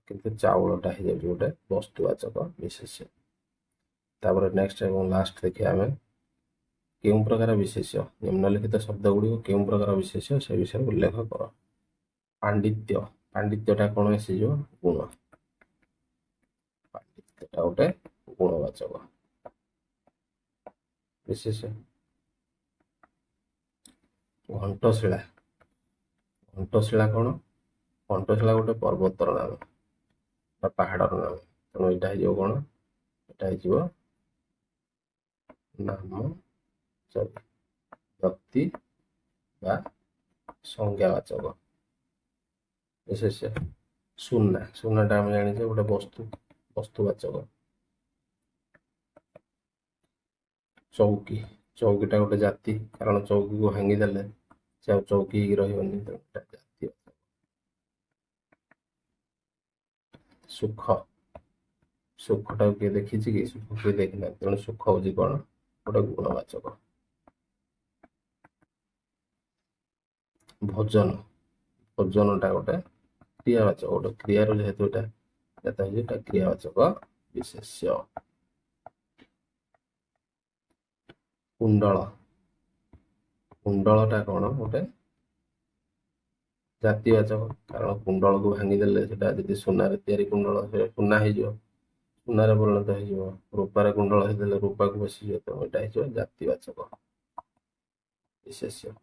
କିନ୍ତୁ ଚାଉଳଟା ହେଇଯାଉଛି ଗୋଟେ ବସ୍ତୁବାଚକ ବିଶେଷ୍ୟ। ତାପରେ ନେକ୍ସଟ ଏବଂ ଲାଷ୍ଟ ଦେଖିବା ଆମେ କେଉଁ ପ୍ରକାର ବିଶେଷ୍ୟ, ନିମ୍ନଲିଖିତ ଶବ୍ଦ ଗୁଡ଼ିକ କେଉଁ ପ୍ରକାର ବିଶେଷ୍ୟ ସେ ବିଷୟରେ ଉଲ୍ଲେଖ କର। ପାଣ୍ଡିତ୍ୟ, ପାଣ୍ଡିତ୍ୟଟା କ'ଣ ଆସିଯିବ ଗୁଣ। ପାଣ୍ଡିତ୍ୟଟା ଗୋଟେ ଗୁଣବାଚକ ବିଶେଷ୍ୟ। ଘଣ୍ଟଶିଳା, ଘଣ୍ଟଶିଳା କ'ଣ, ଘଣ୍ଟଶିଳା ଗୋଟେ ପର୍ବତର ନାମ ବା ପାହାଡ଼ର ନାମ। ତେଣୁ ଏଇଟା ହେଇଯିବ କ'ଣ, ଏଇଟା ହେଇଯିବ ନାମ, ବ୍ୟକ୍ତି ବା ସଂଜ୍ଞାବାଚକ ବିଶେଷ୍ୟ। ସୁନା, ସୁନାଟା ଆମେ ଜାଣିଛେ ଗୋଟେ ବସ୍ତୁ, ବସ୍ତୁବାଚକ। ଚୌକି, ଚୌକିଟା ଗୋଟେ ଜାତି, କାରଣ ଚୌକିକୁ ଭାଙ୍ଗିଦେଲେ ସେ ଆଉ ଚୌକି ହେଇକି ରହିବନି, ତେଣୁ ଏଟା ଜାତୀୟ। ସୁଖ, ସୁଖଟାକୁ କିଏ ଦେଖିଛି କି? ସୁଖ କିଏ ଦେଖିନାହାନ୍ତି, ତେଣୁ ସୁଖ ହଉଛି କଣ? ଗୋଟେ ଗୁଣବାଚକ। ଭୋଜନ, ଭୋଜନଟା ଗୋଟେ କ୍ରିୟାବାଚକ, ଗୋଟେ କ୍ରିୟାର ଯେହେତୁ ଏଟା ହଉଛି ଏଟା କ୍ରିୟାବାଚକ ବିଶେଷ୍ୟ। କୁଣ୍ଡଳ, କୁଣ୍ଡଳଟା କଣ? ଗୋଟେ ଜାତିବାଚକ, କାରଣ କୁଣ୍ଡଳକୁ ଭାଙ୍ଗିଦେଲେ ସେଟା ଯଦି ସୁନାରେ ତିଆରି କୁଣ୍ଡଳ ସେ ସୁନା ହେଇଯିବ, ସୁନାରେ ପରିଣତ ହେଇଯିବ। ରୂପାରେ କୁଣ୍ଡଳ ହେଇଦେଲେ ରୂପାକୁ ବସିଯିବ, ତେଣୁ ଏଇଟା ହେଇଯିବ ଜାତିବାଚକ ବିଶେଷ୍ୟ।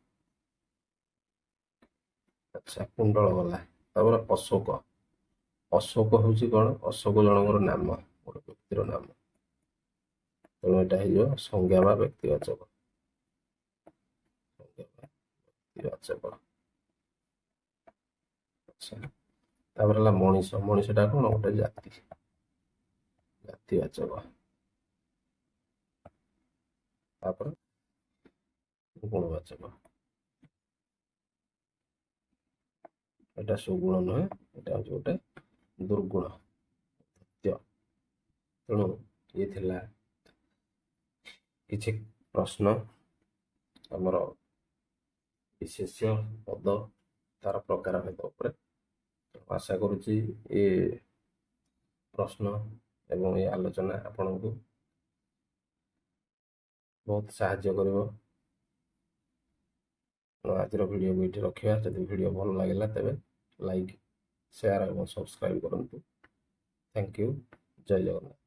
ଆଚ୍ଛା, କୁଣ୍ଡଳ ଗଲା। ତାପରେ ଅଶୋକ, ଅଶୋକ ହଉଛି କଣ? ଅଶୋକ ଜଣଙ୍କର ନାମ, ଗୋଟେ ବ୍ୟକ୍ତିର ନାମ, ତେଣୁ ଏଇଟା ହେଇଯିବ ସଂଜ୍ଞା ବା ବ୍ୟକ୍ତିବାଚକ। ବ୍ୟକ୍ତିବାଚକ। ଆଚ୍ଛା, ତାପରେ ହେଲା ମଣିଷ, ମଣିଷଟା କଣ? ଗୋଟେ ଜାତି, ଜାତିବାଚକ। ତାପରେ ଗୁଣବାଚକ, ଏଟା ସୁଗୁଣ ନୁହେଁ, ଏଟା ହଉଛି ଗୋଟେ ଦୁର୍ଗୁଣ। ତେଣୁ ଇଏ ଥିଲା କିଛି ପ୍ରଶ୍ନ ଆମର ବିଶେଷ୍ୟ ପଦ ତାର ପ୍ରକାର ଭେଦ ଉପରେ। ଆଶା କରୁଛି ଏ ପ୍ରଶ୍ନ ଏବଂ ଏ ଆଲୋଚନା ଆପଣଙ୍କୁ ବହୁତ ସାହାଯ୍ୟ କରିବ। ଆଜିର ଭିଡ଼ିଓକୁ ଏଇଠି ରଖିବା। ଯଦି ଭିଡ଼ିଓ ଭଲ ଲାଗିଲା ତେବେ ଲାଇକ୍, ସେୟାର ଏବଂ ସବସ୍କ୍ରାଇବ୍ କରନ୍ତୁ। Thank you. ଜୟ ଜଗନ୍ନାଥ।